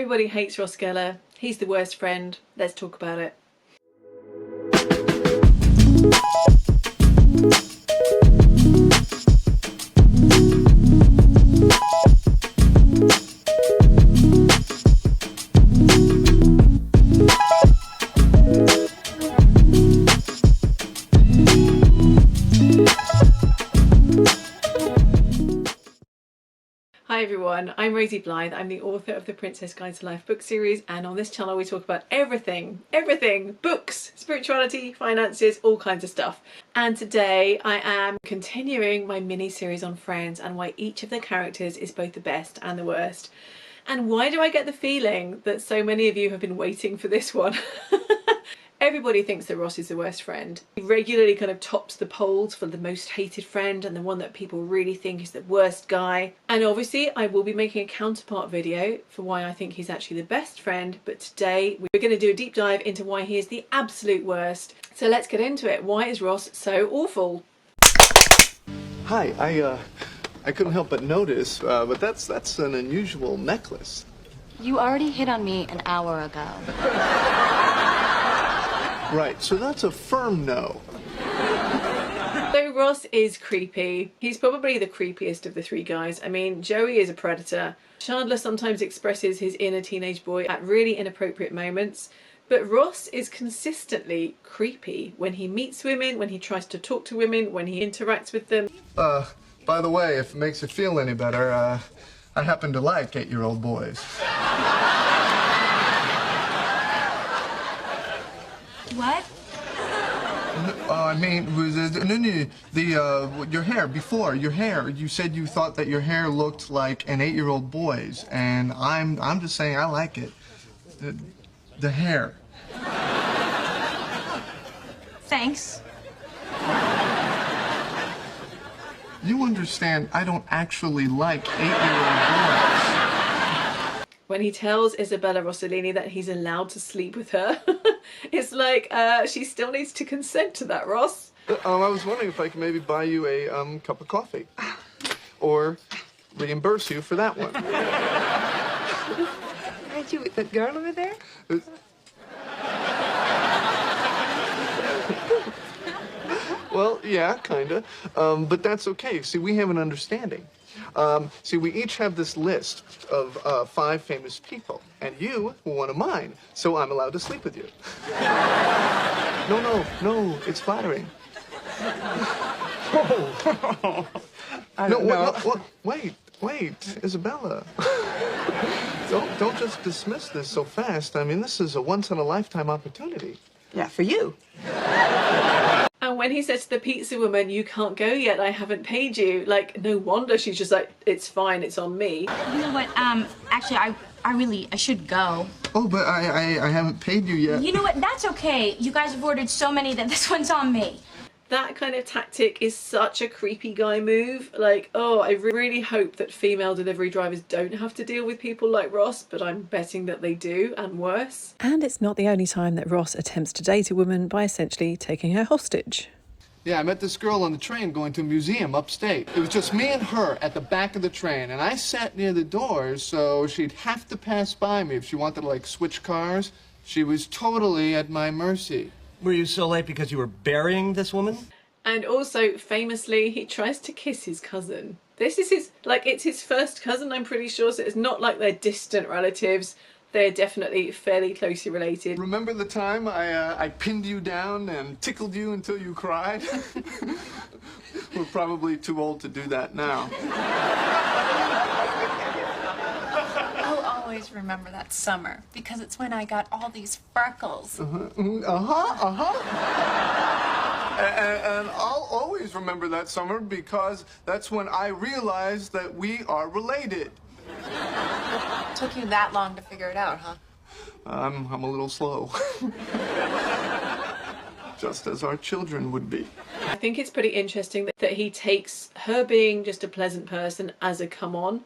Everybody hates Ross Geller. He's the worst friend. Let's talk about it. Hi everyone, I'm Rosie Blythe. I'm the author of the Princess Guide to Life book series, and on this channel we talk about everything, books, spirituality, finances, all kinds of stuff. And today I am continuing my mini-series on Friends and why each of the characters is both the best and the worst. And why do I get the feeling that so many of you have been waiting for this one? Everybody thinks that Ross is the worst friend. He regularly kind of tops the polls for the most hated friend and the one that people really think is the worst guy. And obviously I will be making a counterpart video for why I think he's actually the best friend, but today we're going to do a deep dive into why he is the absolute worst. So let's get into it. Why is Ross so awful? Hi, I couldn't help but notice, but that's an unusual necklace. You already hit on me an hour ago. Right, so that's a firm no. So Ross is creepy. He's probably the creepiest of the three guys. I mean, Joey is a predator. Chandler sometimes expresses his inner teenage boy at really inappropriate moments. But Ross is consistently creepy when he meets women, when he tries to talk to women, when he interacts with them. By the way, if it makes you feel any better, I happen to like 8-year-old boys. What? I mean, your hair, before, your hair, you said you thought that your hair looked like an 8-year-old boy's, and I'm just saying I like it. The hair. Thanks. You understand, I don't actually like 8-year-old boys. When he tells Isabella Rossellini that he's allowed to sleep with her, it's like, she still needs to consent to that, Ross. I was wondering if I could maybe buy you a cup of coffee. Or reimburse you for that one. Aren't you with that girl over there? Well, yeah, kinda. But that's okay. See, we have an understanding. See, we each have this list of 5 famous people, and you were one of mine, so I'm allowed to sleep with you. No, it's flattering. Wait, Isabella. Don't just dismiss this so fast. I mean, this is a once-in-a-lifetime opportunity. Yeah, for you. And when he says to the pizza woman, "You can't go yet, I haven't paid you," like, no wonder she's just like, "It's fine, it's on me." You know what, actually, I should go. Oh, but I haven't paid you yet. You know what, that's okay. You guys have ordered so many that this one's on me. That kind of tactic is such a creepy guy move. Like, oh, I really hope that female delivery drivers don't have to deal with people like Ross, but I'm betting that they do, and worse. And it's not the only time that Ross attempts to date a woman by essentially taking her hostage. Yeah, I met this girl on the train going to a museum upstate. It was just me and her at the back of the train, and I sat near the doors, so she'd have to pass by me if she wanted to, like, switch cars. She was totally at my mercy. Were you so late because you were burying this woman? And also, famously, he tries to kiss his cousin. This is his, like, it's his first cousin, I'm pretty sure, so it's not like they're distant relatives. They're definitely fairly closely related. Remember the time I pinned you down and tickled you until you cried? We're probably too old to do that now. I'll always remember that summer because it's when I got all these freckles. And I'll always remember that summer because that's when I realized that we are related. Took you that long to figure it out, huh? I'm a little slow. Just as our children would be. I think it's pretty interesting that he takes her being just a pleasant person as a come on.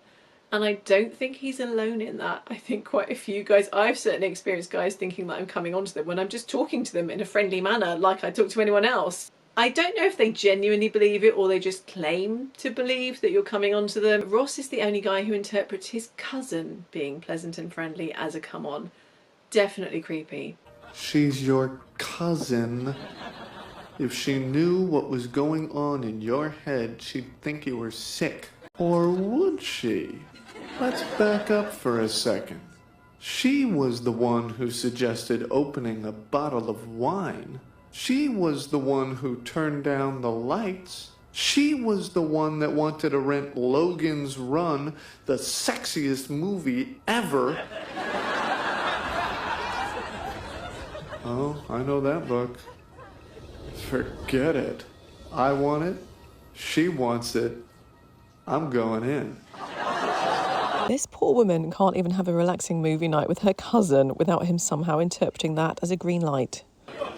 And I don't think he's alone in that. I think quite a few guys, I've certainly experienced guys thinking that I'm coming on to them when I'm just talking to them in a friendly manner like I talk to anyone else. I don't know if they genuinely believe it or they just claim to believe that you're coming onto them. Ross is the only guy who interprets his cousin being pleasant and friendly as a come on. Definitely creepy. She's your cousin. If she knew what was going on in your head, she'd think you were sick. Or would she? Let's back up for a second. She was the one who suggested opening a bottle of wine. She was the one who turned down the lights. She was the one that wanted to rent Logan's Run, the sexiest movie ever. Oh, I know that book. Forget it. I want it. She wants it. I'm going in. This poor woman can't even have a relaxing movie night with her cousin without him somehow interpreting that as a green light. What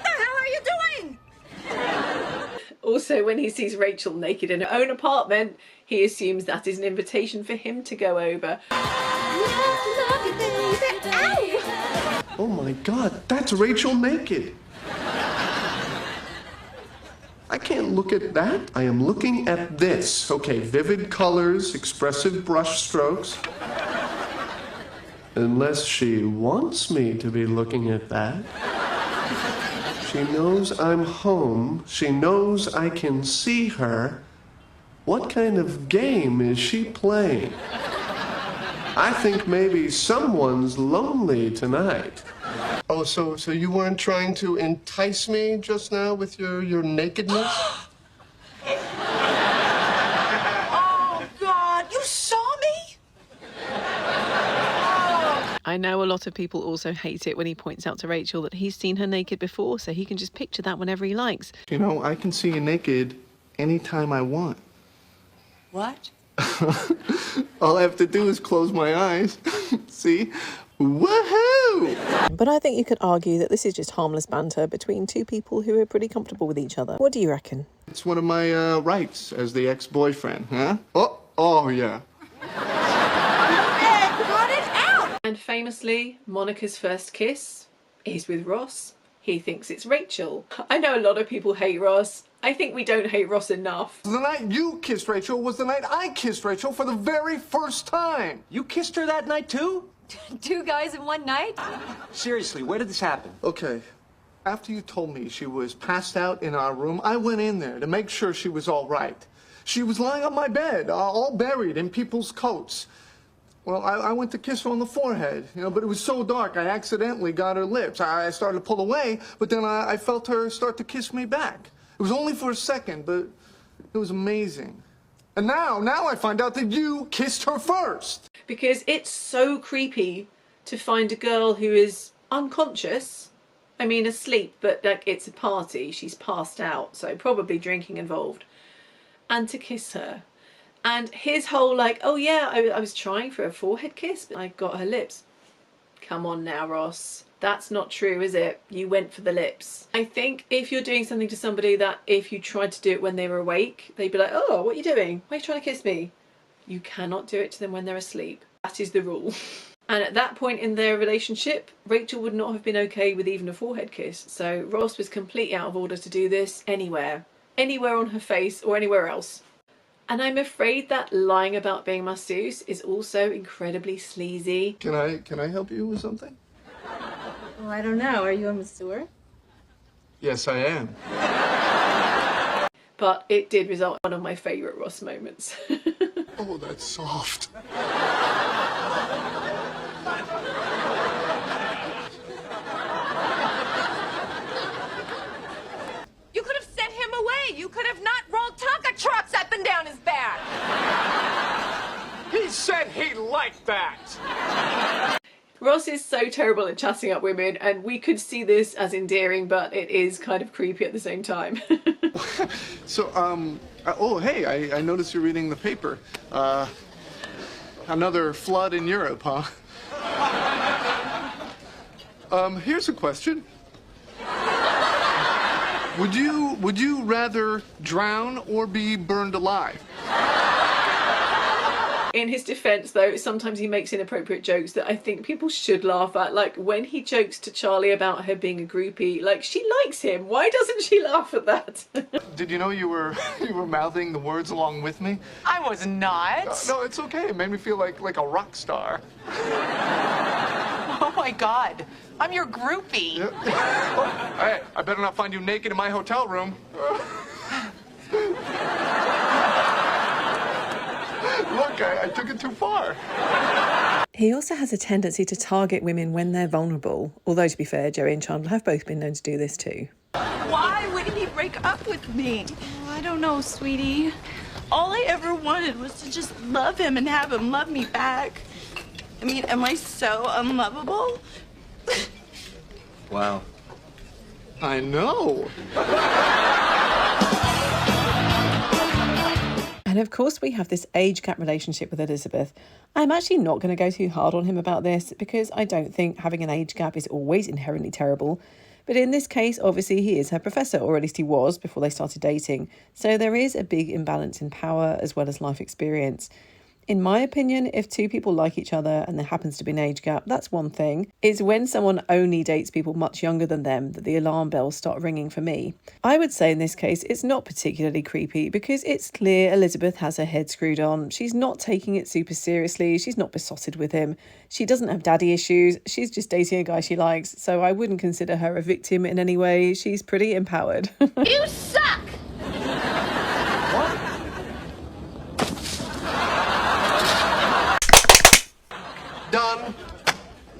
the hell are you doing? Also, when he sees Rachel naked in her own apartment, he assumes that is an invitation for him to go over. Oh my God, that's Rachel naked. I can't look at that. I am looking at this. Okay, vivid colors, expressive brush strokes. Unless she wants me to be looking at that. She knows I'm home. She knows I can see her. What kind of game is she playing? I think maybe someone's lonely tonight. Oh, so you weren't trying to entice me just now with your nakedness? Oh, God, you saw me? I know a lot of people also hate it when he points out to Rachel that he's seen her naked before, so he can just picture that whenever he likes. You know, I can see you naked anytime I want. What? All I have to do is close my eyes. See? Woohoo! But I think you could argue that this is just harmless banter between two people who are pretty comfortable with each other. What do you reckon? It's one of my rights as the ex-boyfriend, huh? Oh yeah. Cut it out! And famously, Monica's first kiss is with Ross. He thinks it's Rachel. I know a lot of people hate Ross. I think we don't hate Ross enough. The night you kissed Rachel was the night I kissed Rachel for the very first time. You kissed her that night too? 2 guys in one night? Seriously, where did this happen? Okay. After you told me she was passed out in our room, I went in there to make sure she was all right. She was lying on my bed, all buried in people's coats. Well, I went to kiss her on the forehead, but it was so dark, I accidentally got her lips. I started to pull away, but then I felt her start to kiss me back. It was only for a second, but it was amazing. And now I find out that you kissed her first. Because it's so creepy to find a girl who is unconscious. I mean, asleep, but like it's a party. She's passed out, so probably drinking involved. And to kiss her. And his whole like, oh yeah, I was trying for a forehead kiss, but I got her lips. Come on now, Ross. That's not true, is it? You went for the lips. I think if you're doing something to somebody that if you tried to do it when they were awake, they'd be like, oh, what are you doing? Why are you trying to kiss me? You cannot do it to them when they're asleep. That is the rule. And at that point in their relationship, Rachel would not have been okay with even a forehead kiss. So Ross was completely out of order to do this anywhere. Anywhere on her face or anywhere else. And I'm afraid that lying about being masseuse is also incredibly sleazy. Can I help you with something? Well, I don't know. Are you a masseur? Yes, I am. But it did result in one of my favourite Ross moments. Oh, that's soft. You could have sent him away. You could have not rolled Tonka trucks up and down his back. He said he liked that! Ross is so terrible at chatting up women, and we could see this as endearing, but it is kind of creepy at the same time. So, oh, hey, I noticed you're reading the paper. Another flood in Europe, huh? Here's a question. Would you rather drown or be burned alive? In his defense, though, sometimes he makes inappropriate jokes that I think people should laugh at. Like when he jokes to Charlie about her being a groupie, like she likes him. Why doesn't she laugh at that? Did you know you were mouthing the words along with me? I was not. No, it's okay. It made me feel like a rock star. Oh my God. I'm your groupie. Yeah. Oh, hey, I better not find you naked in my hotel room. Look, I took it too far. He also has a tendency to target women when they're vulnerable, although to be fair, Joey and Chandler have both been known to do this too. Why would he break up with me? Oh, I don't know, sweetie. All I ever wanted was to just love him and have him love me back. I mean, am I so unlovable? Wow. I know. And of course we have this age gap relationship with Elizabeth. I'm actually not going to go too hard on him about this because I don't think having an age gap is always inherently terrible. But in this case, obviously he is her professor, or at least he was before they started dating. So there is a big imbalance in power as well as life experience. In my opinion, if two people like each other and there happens to be an age gap, that's one thing. It's when someone only dates people much younger than them that the alarm bells start ringing for me. I would say in this case, it's not particularly creepy because it's clear Elizabeth has her head screwed on. She's not taking it super seriously. She's not besotted with him. She doesn't have daddy issues. She's just dating a guy she likes. So I wouldn't consider her a victim in any way. She's pretty empowered. You suck! Done.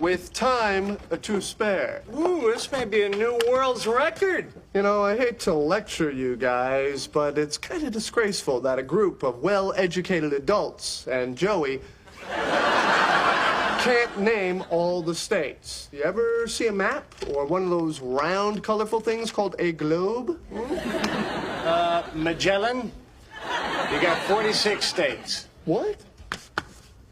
With time to spare. Ooh, this may be a new world's record. You know, I hate to lecture you guys, but it's kind of disgraceful that a group of well-educated adults and Joey can't name all the states. You ever see a map or one of those round, colorful things called a globe? Magellan, you got 46 states. What?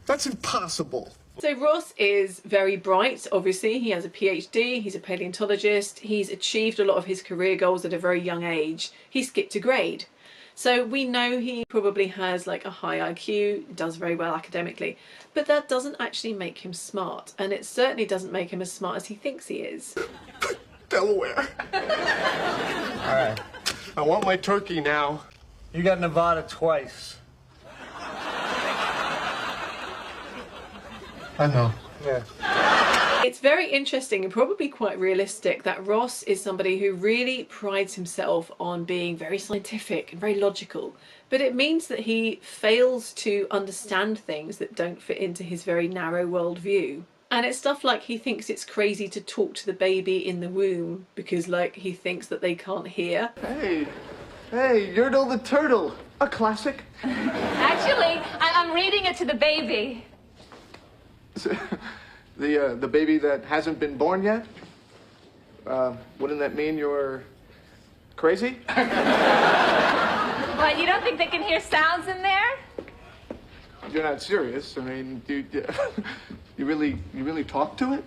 That's impossible. So Ross is very bright, obviously. He has a PhD, he's a paleontologist, he's achieved a lot of his career goals at a very young age. He skipped a grade. So we know he probably has like a high IQ, does very well academically, but that doesn't actually make him smart. And it certainly doesn't make him as smart as he thinks he is. Delaware. All right. I want my turkey now. You got Nevada twice. I know. Yeah. It's very interesting and probably quite realistic that Ross is somebody who really prides himself on being very scientific and very logical, but it means that he fails to understand things that don't fit into his very narrow worldview. And it's stuff like he thinks it's crazy to talk to the baby in the womb because, like, he thinks that they can't hear. Hey, Yertle the Turtle, a classic. Actually, I'm reading it to the baby. The baby that hasn't been born yet? Wouldn't that mean you're crazy? What, you don't think they can hear sounds in there? You're not serious. I mean, you really talk to it?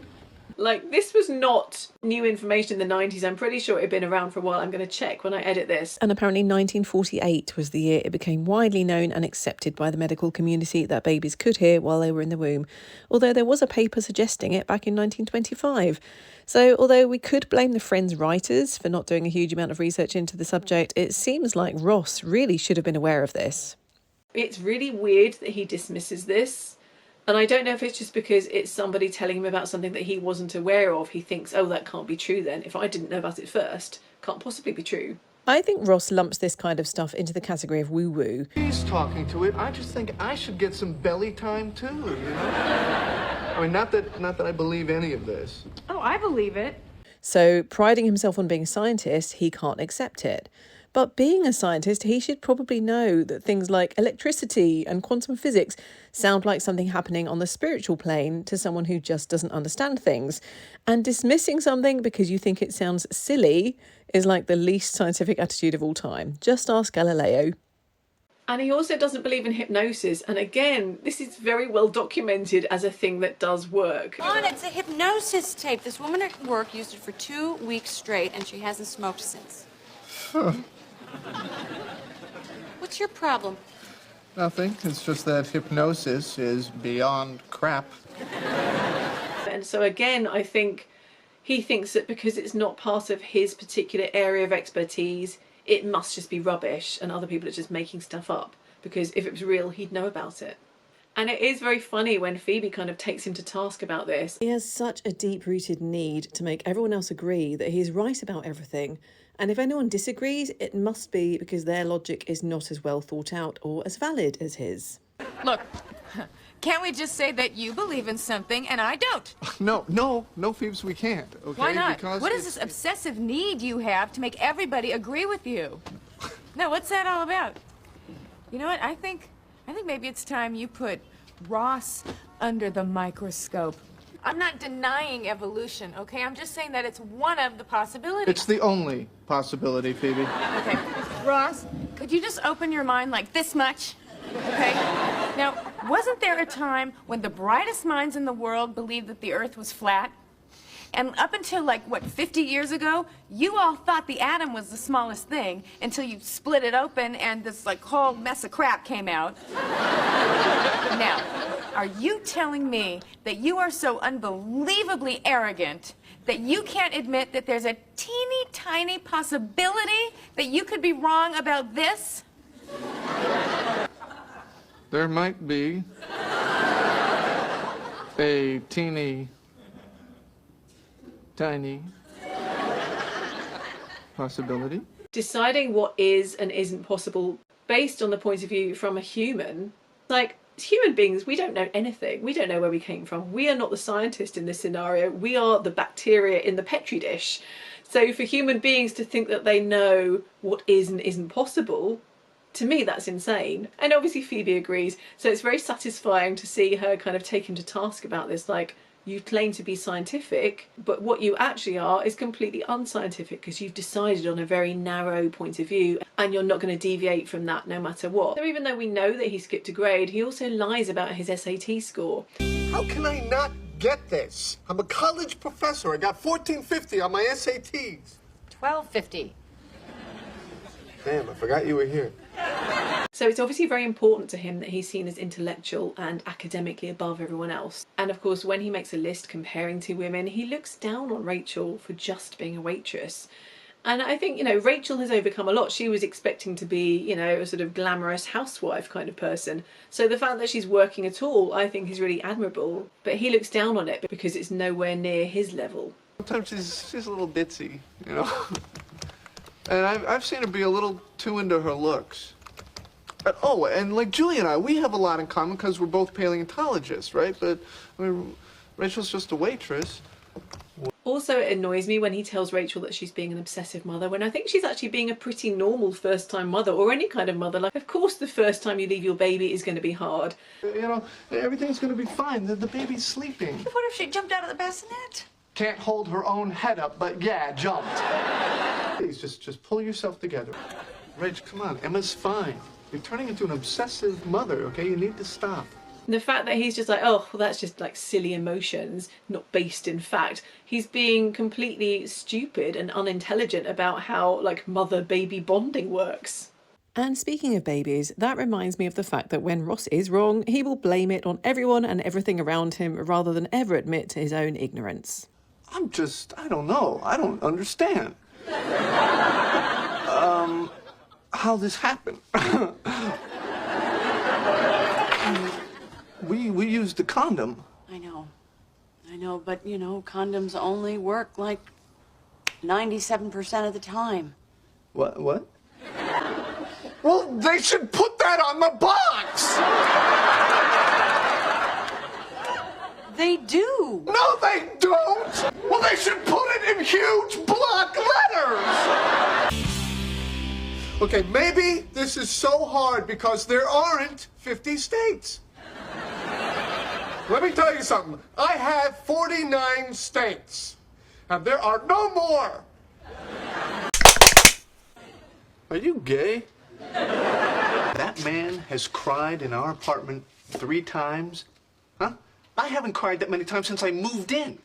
Like, this was not new information in the 90s. I'm pretty sure it had been around for a while. I'm going to check when I edit this. And apparently 1948 was the year it became widely known and accepted by the medical community that babies could hear while they were in the womb, although there was a paper suggesting it back in 1925. So although we could blame the Friends writers for not doing a huge amount of research into the subject, it seems like Ross really should have been aware of this. It's really weird that he dismisses this. And I don't know if it's just because it's somebody telling him about something that he wasn't aware of. He thinks, oh, that can't be true then. If I didn't know about it first, can't possibly be true. I think Ross lumps this kind of stuff into the category of woo-woo. He's talking to it. I just think I should get some belly time too, you know? I mean, not that I believe any of this. Oh, I believe it. So, priding himself on being a scientist, he can't accept it. But being a scientist, he should probably know that things like electricity and quantum physics sound like something happening on the spiritual plane to someone who just doesn't understand things. And dismissing something because you think it sounds silly is like the least scientific attitude of all time. Just ask Galileo. And he also doesn't believe in hypnosis. And again, this is very well documented as a thing that does work. On, it's a hypnosis tape. This woman at work used it for 2 weeks straight, and she hasn't smoked since. What's your problem? Nothing. It's just that hypnosis is beyond crap. And so again, I think he thinks that because it's not part of his particular area of expertise, it must just be rubbish and other people are just making stuff up, because if it was real, he'd know about it. And it is very funny when Phoebe kind of takes him to task about this. He has such a deep-rooted need to make everyone else agree that he is right about everything. And if anyone disagrees, it must be because their logic is not as well thought out or as valid as his. Look, can't we just say that you believe in something and I don't? No, Phoebes, we can't. Okay? Why not? Because What is this obsessive need you have to make everybody agree with you? No, what's that all about? You know what? I think maybe it's time you put Ross under the microscope. I'm not denying evolution, okay? I'm just saying that it's one of the possibilities. It's the only possibility, Phoebe. Okay. Ross, could you just open your mind like this much? Okay? Now, wasn't there a time when the brightest minds in the world believed that the Earth was flat? And up until, 50 years ago, you all thought the atom was the smallest thing until you split it open and this, whole mess of crap came out. Now, are you telling me that you are so unbelievably arrogant that you can't admit that there's a teeny tiny possibility that you could be wrong about this? There might be a teeny tiny possibility. Deciding what is and isn't possible based on the point of view from a human, human beings, we don't know anything. We don't know where we came from. We are not the scientist in this scenario. We are the bacteria in the petri dish. So for human beings to think that they know what is and isn't possible, to me that's insane. And obviously Phoebe agrees. So it's very satisfying to see her kind of take him to task about this, you claim to be scientific, but what you actually are is completely unscientific because you've decided on a very narrow point of view and you're not going to deviate from that no matter what. So even though we know that he skipped a grade, he also lies about his SAT score. How can I not get this? I'm a college professor. I got 1450 on my SATs. 1250. Damn, I forgot you were here. So it's obviously very important to him that he's seen as intellectual and academically above everyone else. And of course, when he makes a list comparing two women, he looks down on Rachel for just being a waitress. And I think, Rachel has overcome a lot. She was expecting to be, a sort of glamorous housewife kind of person. So the fact that she's working at all, I think is really admirable. But he looks down on it because it's nowhere near his level. Sometimes she's a little ditzy, And I've seen her be a little too into her looks. And Julie and I, we have a lot in common because we're both paleontologists, right? But, Rachel's just a waitress. Also, it annoys me when he tells Rachel that she's being an obsessive mother, when I think she's actually being a pretty normal first-time mother, or any kind of mother. Of course the first time you leave your baby is going to be hard. Everything's going to be fine. The baby's sleeping. What if she jumped out of the bassinet? Can't hold her own head up, but yeah, jumped. Please, just pull yourself together. Rach, come on. Emma's fine. You're turning into an obsessive mother, okay? You need to stop. The fact that he's just that's just silly emotions, not based in fact. He's being completely stupid and unintelligent about how mother-baby bonding works. And speaking of babies, that reminds me of the fact that when Ross is wrong, he will blame it on everyone and everything around him rather than ever admit to his own ignorance. I don't know. I don't understand. How this happened. We used a condom. I know, but condoms only work 97% of the time. What? Well, they should put that on the box! They do. No, they don't! Well, they should put it in huge block letters! Okay, maybe this is so hard because there aren't 50 states. Let me tell you something. I have 49 states, and there are no more. Are you gay? That man has cried in our apartment 3 times. Huh? I haven't cried that many times since I moved in.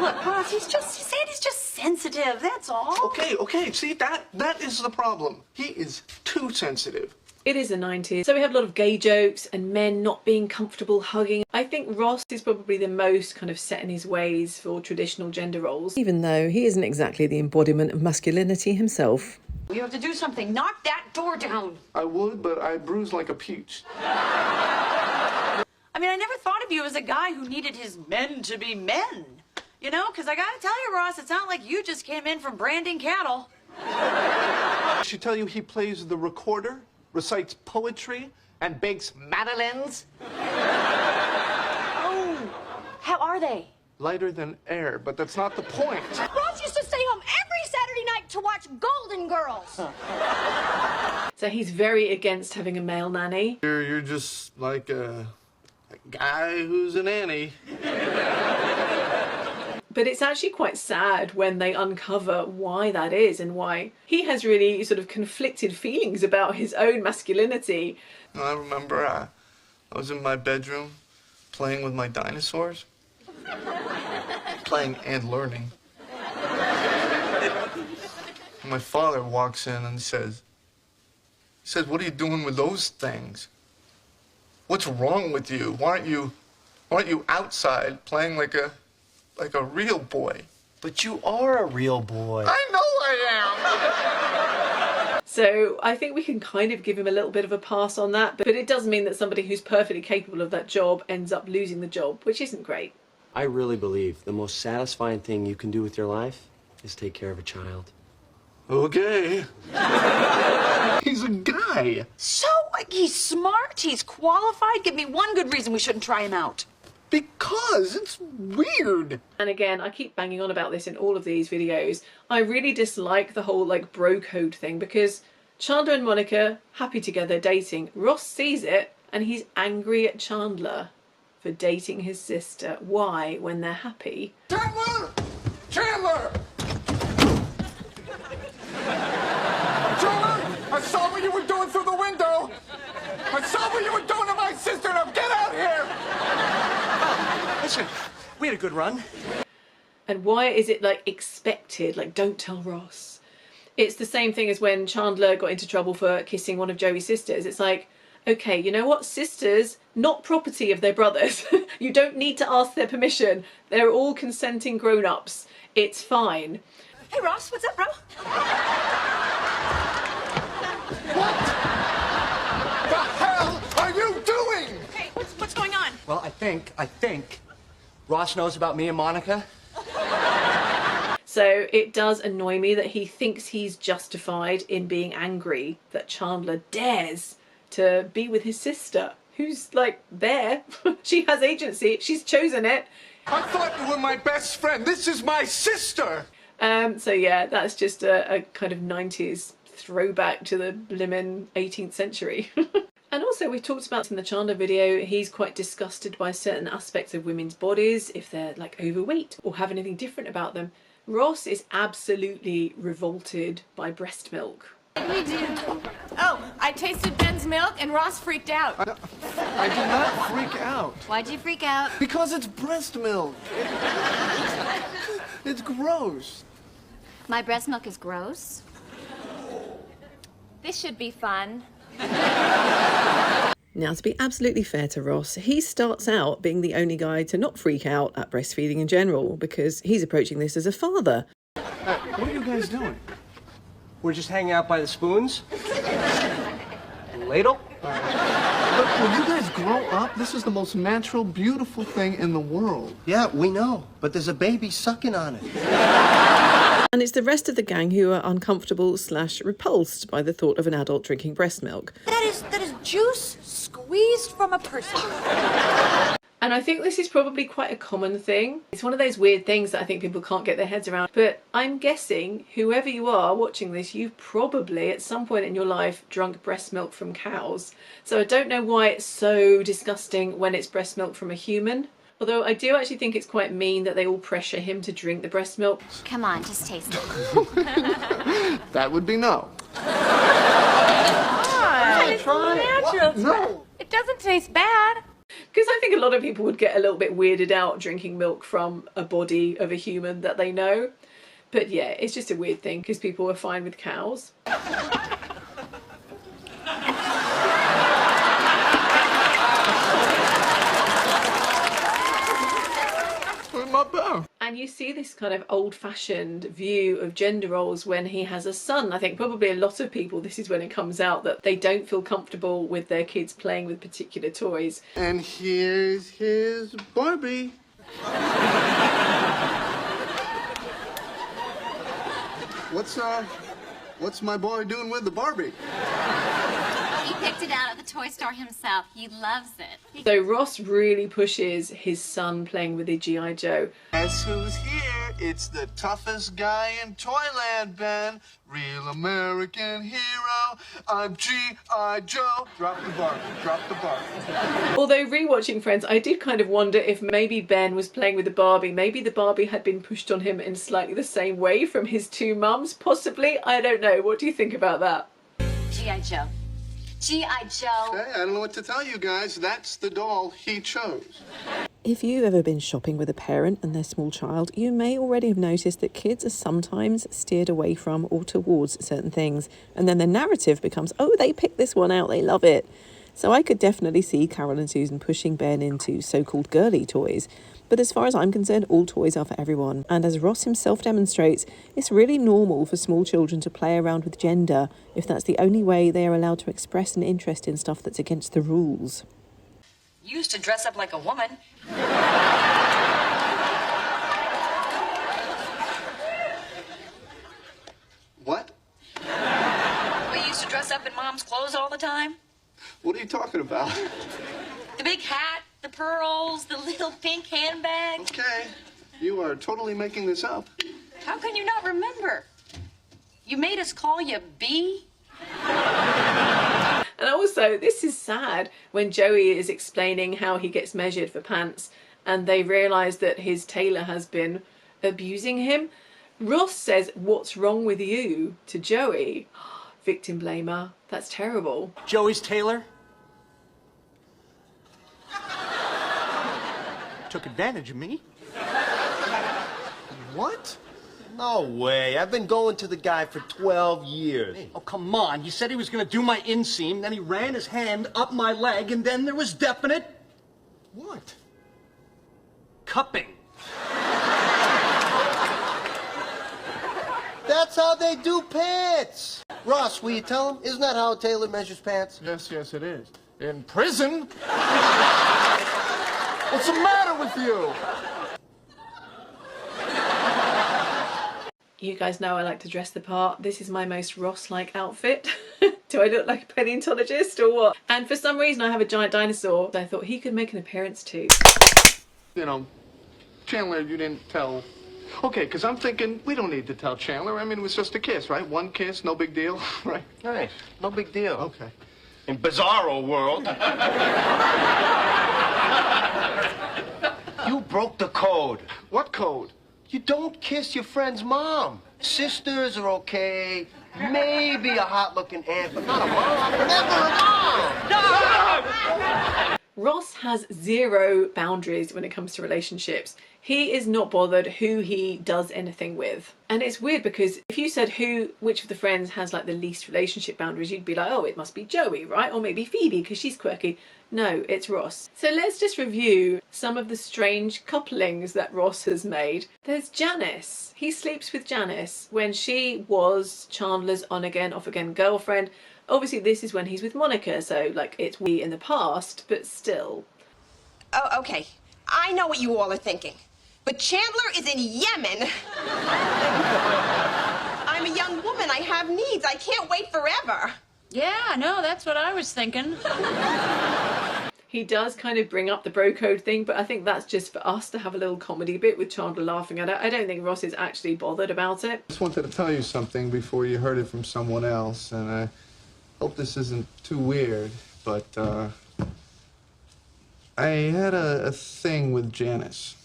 Look, Ross, he's saying he's just sensitive, that's all. Okay, see, that is the problem. He is too sensitive. It is the 90s, so we have a lot of gay jokes and men not being comfortable hugging. I think Ross is probably the most kind of set in his ways for traditional gender roles. Even though he isn't exactly the embodiment of masculinity himself. You have to do something. Knock that door down. I would, but I bruise like a peach. I mean, I never thought of you as a guy who needed his men to be men. You know, because I gotta tell you, Ross, it's not like you just came in from branding cattle. I should tell you he plays the recorder, recites poetry, and bakes madeleines. Oh, how are they? Lighter than air, but that's not the point. Ross used to stay home every Saturday night to watch Golden Girls. So he's very against having a male nanny. You're just like a guy who's a nanny. But it's actually quite sad when they uncover why that is and why he has really sort of conflicted feelings about his own masculinity. I remember I was in my bedroom playing with my dinosaurs. Playing and learning. And my father walks in and says, "What are you doing with those things? What's wrong with you? Why aren't you outside playing like a real boy?" But you are a real boy. I know I am! So I think we can kind of give him a little bit of a pass on that, but it does mean that somebody who's perfectly capable of that job ends up losing the job, which isn't great. I really believe the most satisfying thing you can do with your life is take care of a child. Okay. He's a guy. So, he's smart, he's qualified. Give me one good reason we shouldn't try him out. Because it's weird. And again, I keep banging on about this in all of these videos. I really dislike the whole like bro code thing because Chandler and Monica, happy together, dating. Ross sees it and he's angry at Chandler for dating his sister. Why, when they're happy? Chandler! Chandler! Chandler! I saw what you were doing through the window! I saw what you were doing to my sister! Now get out here! Listen, we had a good run. And why is it like expected? Like, don't tell Ross. It's the same thing as when Chandler got into trouble for kissing one of Joey's sisters. It's like, okay, you know what? Sisters, not property of their brothers. You don't need to ask their permission. They're all consenting grown-ups. It's fine. Hey, Ross, what's up, bro? What the hell are you doing? Hey, what's going on? Well, I think Ross knows about me and Monica. So it does annoy me that he thinks he's justified in being angry that Chandler dares to be with his sister, who's like there. She has agency. She's chosen it. I thought you were my best friend. This is my sister. So yeah, that's just a kind of 90s throwback to the blimmin' 18th century. And also, we've talked about in the Chandler video, he's quite disgusted by certain aspects of women's bodies, if they're like overweight or have anything different about them. Ross is absolutely revolted by breast milk. Oh, I tasted Ben's milk and Ross freaked out. I did not freak out. Why'd you freak out? Because it's breast milk. It's gross. My breast milk is gross. This should be fun. Now, to be absolutely fair to Ross, he starts out being the only guy to not freak out at breastfeeding in general because he's approaching this as a father. What are you guys doing? We're just hanging out by the spoons. And ladle. Look, will you guys grow up? This is the most natural, beautiful thing in the world. Yeah, we know, but there's a baby sucking on it. And it's the rest of the gang who are uncomfortable / repulsed by the thought of an adult drinking breast milk. That is juice squeezed from a person. And I think this is probably quite a common thing. It's one of those weird things that I think people can't get their heads around. But I'm guessing whoever you are watching this, you've probably at some point in your life drunk breast milk from cows. So I don't know why it's so disgusting when it's breast milk from a human. Although I do actually think it's quite mean that they all pressure him to drink the breast milk. Come on, just taste it. That would be no. It's natural. No. It doesn't taste bad. Because I think a lot of people would get a little bit weirded out drinking milk from a body of a human that they know. But yeah, it's just a weird thing because people are fine with cows. And you see this kind of old-fashioned view of gender roles when he has a son. I think probably a lot of people, this is when it comes out that they don't feel comfortable with their kids playing with particular toys. And here's his Barbie. What's my boy doing with the Barbie? He picked it out at the toy store himself. He loves it. So Ross really pushes his son playing with the G.I. Joe. Guess who's here? It's the toughest guy in Toyland, Ben. Real American hero. I'm G.I. Joe. Drop the Barbie. Drop the Barbie. Although rewatching Friends, I did kind of wonder if maybe Ben was playing with the Barbie. Maybe the Barbie had been pushed on him in slightly the same way from his two mums. Possibly. I don't know. What do you think about that? G.I. Joe. G.I. Joe. Hey, I don't know what to tell you guys. That's the doll he chose. If you've ever been shopping with a parent and their small child, you may already have noticed that kids are sometimes steered away from or towards certain things, and then the narrative becomes, oh, they picked this one out, they love it. So I could definitely see Carol and Susan pushing Ben into so-called girly toys. But as far as I'm concerned, all toys are for everyone. And as Ross himself demonstrates, it's really normal for small children to play around with gender if that's the only way they are allowed to express an interest in stuff that's against the rules. You used to dress up like a woman. What? We used to dress up in Mom's clothes all the time. What are you talking about? The big hat, the pearls, the little pink handbag. Okay, you are totally making this up. How can you not remember? You made us call you B? And also, this is sad when Joey is explaining how he gets measured for pants and they realise that his tailor has been abusing him. Ross says, "What's wrong with you?" to Joey. Victim blamer. That's terrible. Joey's tailor took advantage of me. What? No way. I've been going to the guy for 12 years. Oh, come on. He said he was going to do my inseam, then he ran his hand up my leg, and then there was definite... What? Cupping. That's how they do pants. Ross, will you tell him? Isn't that how a tailor measures pants? Yes, it is. In prison? What's the matter with you? You guys know I like to dress the part. This is my most Ross-like outfit. Do I look like a paleontologist or what? And for some reason I have a giant dinosaur. I thought he could make an appearance too. You know, Chandler, you didn't tell. Okay, because I'm thinking we don't need to tell Chandler. I mean, it was just a kiss, right? One kiss, no big deal, right? Right. No big deal. Okay. In Bizarro world. You broke the code. What code? You don't kiss your friend's mom. Sisters are okay. Maybe a hot-looking aunt, but not a mom. Never a mom! Ross has zero boundaries when it comes to relationships. He is not bothered who he does anything with. And it's weird because if you said which of the friends has like the least relationship boundaries, you'd be like, oh, it must be Joey, right? Or maybe Phoebe because she's quirky. No, it's Ross. So let's just review some of the strange couplings that Ross has made. There's Janice. He sleeps with Janice when she was Chandler's on-again, off-again girlfriend. Obviously, this is when he's with Monica, so like it's we in the past, but still. Oh, okay. I know what you all are thinking. But Chandler is in Yemen. I'm a young woman. I have needs. I can't wait forever. Yeah, no, that's what I was thinking. He does kind of bring up the bro code thing, but I think that's just for us to have a little comedy bit with Chandler laughing at it. I don't think Ross is actually bothered about it. I just wanted to tell you something before you heard it from someone else, and I hope this isn't too weird, but I had a thing with Janice.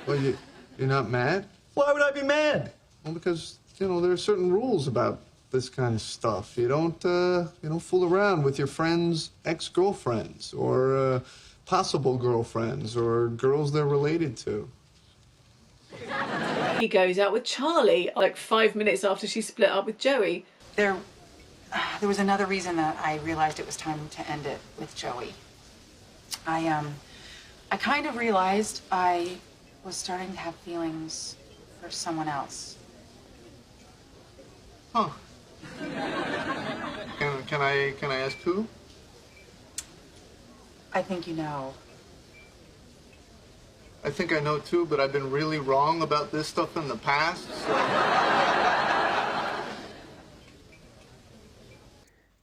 Well, you're not mad? Why would I be mad? Well, because, you know, there are certain rules about this kind of stuff. You don't fool around with your friends' ex-girlfriends or possible girlfriends or girls they're related to. He goes out with Charlie like 5 minutes after she split up with Joey. There was another reason that I realized it was time to end it with Joey. I kind of realized I was starting to have feelings for someone else. Huh. Can I ask who? I think you know. I think I know too, but I've been really wrong about this stuff in the past, so...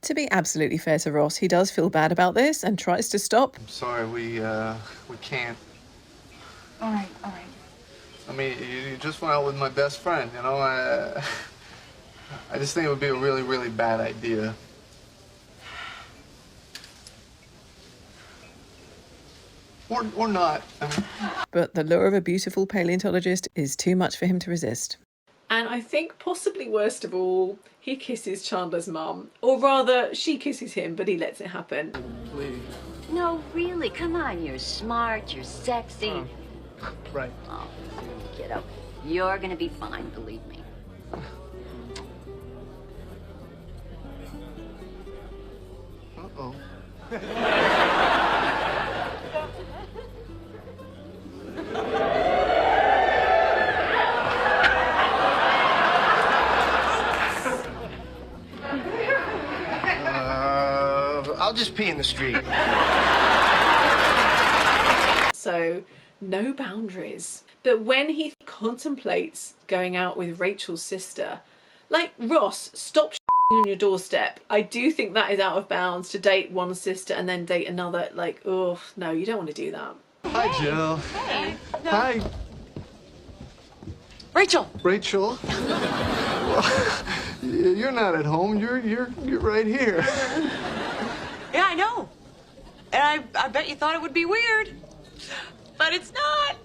To be absolutely fair to Ross, he does feel bad about this and tries to stop. I'm sorry, we can't. All right, all right. I mean, you just went out with my best friend, you know? I just think it would be a really, really bad idea. Or not. I mean... But the lure of a beautiful paleontologist is too much for him to resist. And I think possibly worst of all, he kisses Chandler's mum. Or rather, she kisses him, but he lets it happen. Please. No, really, come on. You're smart, you're sexy. Right. Oh, kiddo. You're gonna be fine, believe me. Uh-oh. I'll just pee in the street. So, no boundaries. But when he contemplates going out with Rachel's sister, like, Ross, stop on your doorstep. I do think that is out of bounds to date one sister and then date another. Like, oh, no, you don't want to do that. Hi, Jill. Hey. No. Hi. Rachel. Rachel. You're not at home. You're right here. Yeah, I know. And I bet you thought it would be weird. But it's not.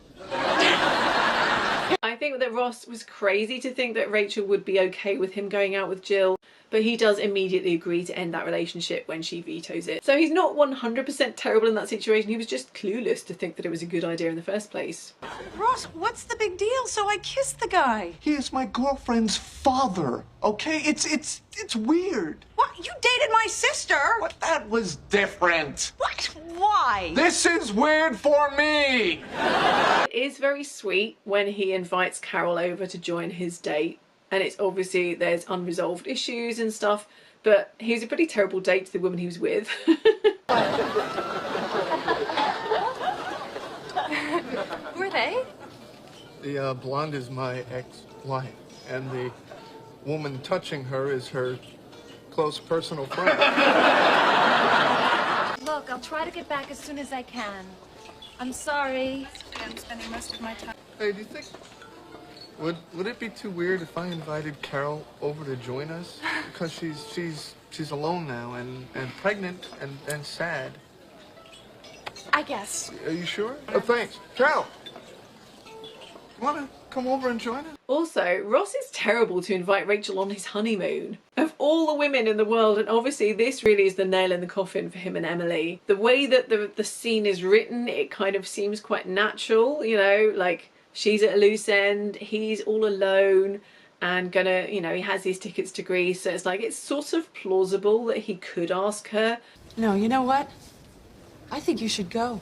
I think that Ross was crazy to think that Rachel would be okay with him going out with Jill, but he does immediately agree to end that relationship when she vetoes it. So he's not 100% terrible in that situation, he was just clueless to think that it was a good idea in the first place. Ross, what's the big deal? So I kissed the guy. He is my girlfriend's father, okay? It's weird. What? You dated my sister? What? That was different. What? Why? This is weird for me. It is very sweet when he invites Carol over to join his date, and it's obviously there's unresolved issues and stuff, but he was a pretty terrible date to the woman he was with. Who are they? The blonde is my ex-wife, and the woman touching her is her close personal friend. Look, I'll try to get back as soon as I can. I'm sorry. I'm spending most of my time. Hey, do you think... Would it be too weird if I invited Carol over to join us? Because she's alone now and pregnant and sad. I guess. Are you sure? Oh, thanks. Carol! You want to come over and join us? Also, Ross is terrible to invite Rachel on his honeymoon. Of all the women in the world, and obviously this really is the nail in the coffin for him and Emily. The way that the scene is written, it kind of seems quite natural, you know, like she's at a loose end, he's all alone and gonna, you know, he has these tickets to Greece, so it's like, it's sort of plausible that he could ask her. No, you know what? I think you should go.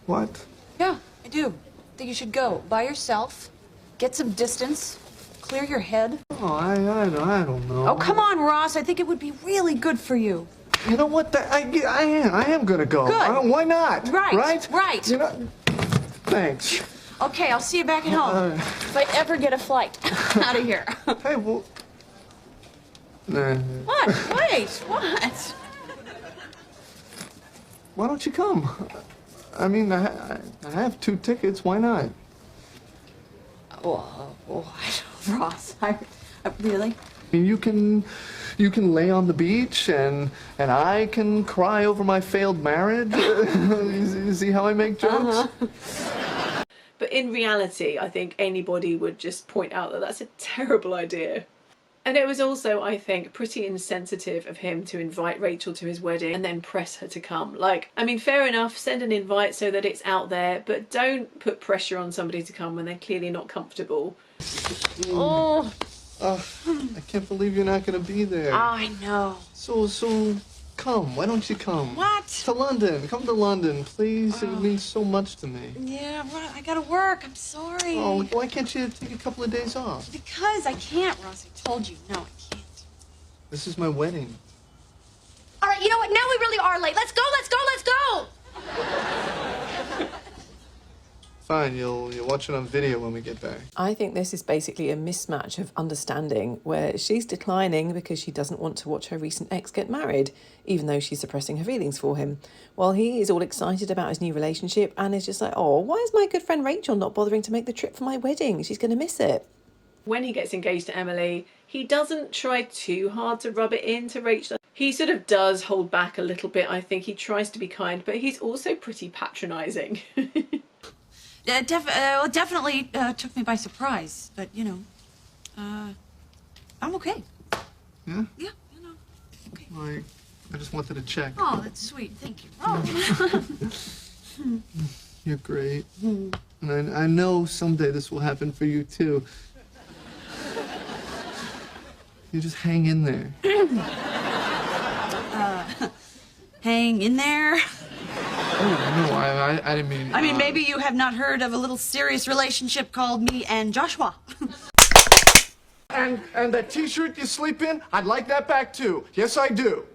What? Yeah, I do. I think you should go by yourself, get some distance, clear your head. Oh, I don't know. Oh, come on, Ross. I think it would be really good for you. You know what? I am gonna go. Good. Why not? Right. Right? Right. You know. Thanks. Okay, I'll see you back at home. If I ever get a flight out of here. Hey, well. What? Wait. What? Why don't you come? I mean, I have 2 tickets. Why not? Oh, Ross. I really. I mean, you can lay on the beach and I can cry over my failed marriage. You see how I make jokes? But in reality, I think anybody would just point out that that's a terrible idea. And it was also, I think, pretty insensitive of him to invite Rachel to his wedding and then press her to come. Like, I mean, fair enough, send an invite so that it's out there, but don't put pressure on somebody to come when they're clearly not comfortable. I can't believe you're not going to be there. I know. So Come, why don't you come? What? To London. Come to London, please. It would mean so much to me. Yeah, well, I gotta work. I'm sorry. Oh, why can't you take a couple of days off? Because I can't, Ross. I told you. No, I can't. This is my wedding. All right, you know what? Now we really are late. Let's go, let's go, let's go! Fine, you'll watch it on video when we get back. I think this is basically a mismatch of understanding where she's declining because she doesn't want to watch her recent ex get married, even though she's suppressing her feelings for him, while he is all excited about his new relationship and is just like, oh, why is my good friend Rachel not bothering to make the trip for my wedding? She's going to miss it. When he gets engaged to Emily, he doesn't try too hard to rub it into Rachel. He sort of does hold back a little bit, I think. He tries to be kind, but he's also pretty patronising. Definitely took me by surprise, but you know, I'm okay. Yeah? Yeah, you know. Okay. I just wanted to check. Oh, that's sweet. Thank you. Oh. You're great. And I know someday this will happen for you, too. You just hang in there. Hang in there. Oh, no, I didn't mean... I mean, maybe you have not heard of a little serious relationship called me and Joshua. And that T-shirt you sleep in, I'd like that back, too. Yes, I do.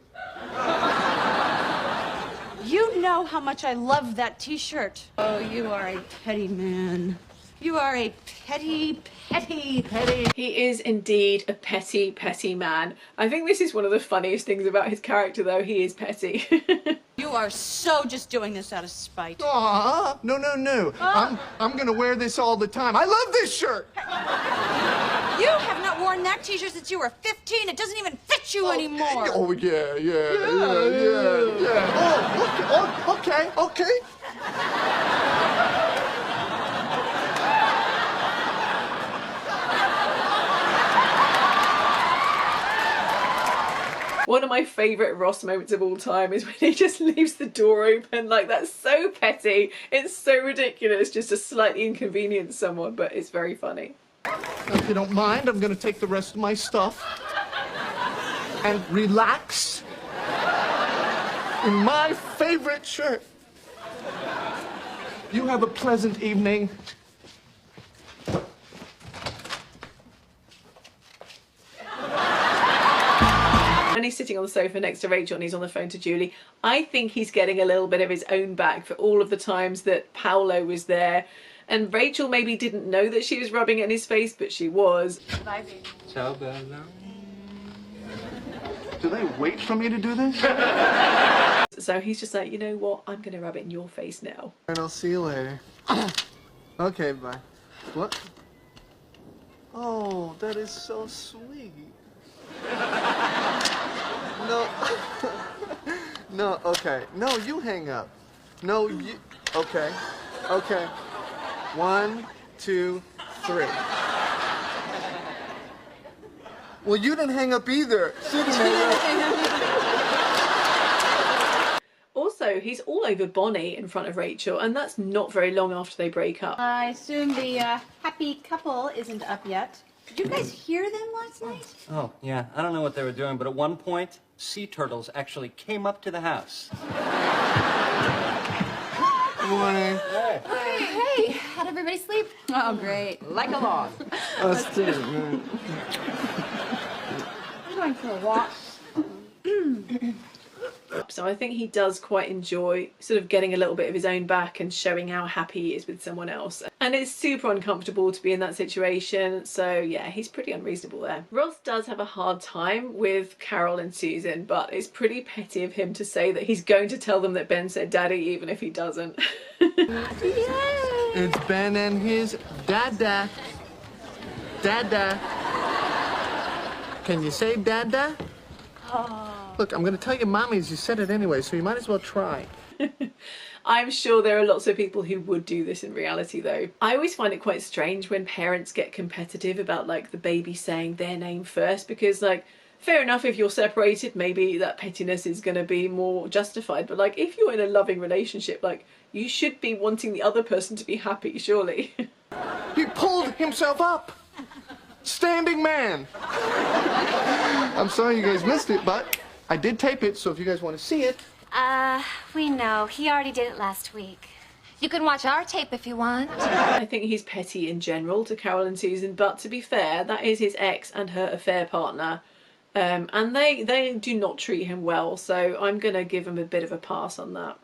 You know how much I love that T-shirt. Oh, you are a petty man. You are a petty. He is indeed a petty man. I think this is one of the funniest things about his character, though. He is petty. You are so just doing this out of spite. Aw, no. I'm gonna wear this all the time. I love this shirt. You have not worn that T-shirt since you were 15. It doesn't even fit you anymore. Oh, yeah. Oh, okay. One of my favourite Ross moments of all time is when he just leaves the door open. Like, that's so petty. It's so ridiculous just to slightly inconvenience someone, but it's very funny. If you don't mind, I'm gonna take the rest of my stuff and relax in my favorite shirt. You have a pleasant evening. And he's sitting on the sofa next to Rachel and he's on the phone to Julie. I think he's getting a little bit of his own back for all of the times that Paolo was there. And Rachel maybe didn't know that she was rubbing it in his face, but she was. Bye, baby. Ciao, Bella. Do they wait for me to do this? So he's just like, you know what? I'm going to rub it in your face now. And I'll see you later. Okay, bye. What? Oh, that is so sweet. No. No, okay. No, you hang up. No, you... Okay. 1, 2, 3. Well, you didn't hang up either. She didn't hang up. Also, he's all over Bonnie in front of Rachel, and that's not very long after they break up. I assume the happy couple isn't up yet. Did you guys hear them last night? Oh, yeah. I don't know what they were doing, but at one point, sea turtles actually came up to the house. Good morning. Hey. Hey, how'd everybody sleep? Oh, great. Like a log. Us too. I'm going for a walk. So I think he does quite enjoy sort of getting a little bit of his own back and showing how happy he is with someone else. And it's super uncomfortable to be in that situation. So yeah, he's pretty unreasonable there. Ross does have a hard time with Carol and Susan, but it's pretty petty of him to say that he's going to tell them that Ben said daddy even if he doesn't. It's Ben and his dada. Dada. Can you say dada? Oh. Look, I'm going to tell your mommies you said it anyway, so you might as well try. I'm sure there are lots of people who would do this in reality though. I always find it quite strange when parents get competitive about like the baby saying their name first, because like, fair enough, if you're separated, maybe that pettiness is going to be more justified. But like, if you're in a loving relationship, like, you should be wanting the other person to be happy, surely. He pulled himself up. Standing man. I'm sorry you guys missed it, but I did tape it, so if you guys want to see it. We know. He already did it last week. You can watch our tape if you want. I think he's petty in general to Carol and Susan, but to be fair, that is his ex and her affair partner. And they do not treat him well, so I'm going to give him a bit of a pass on that.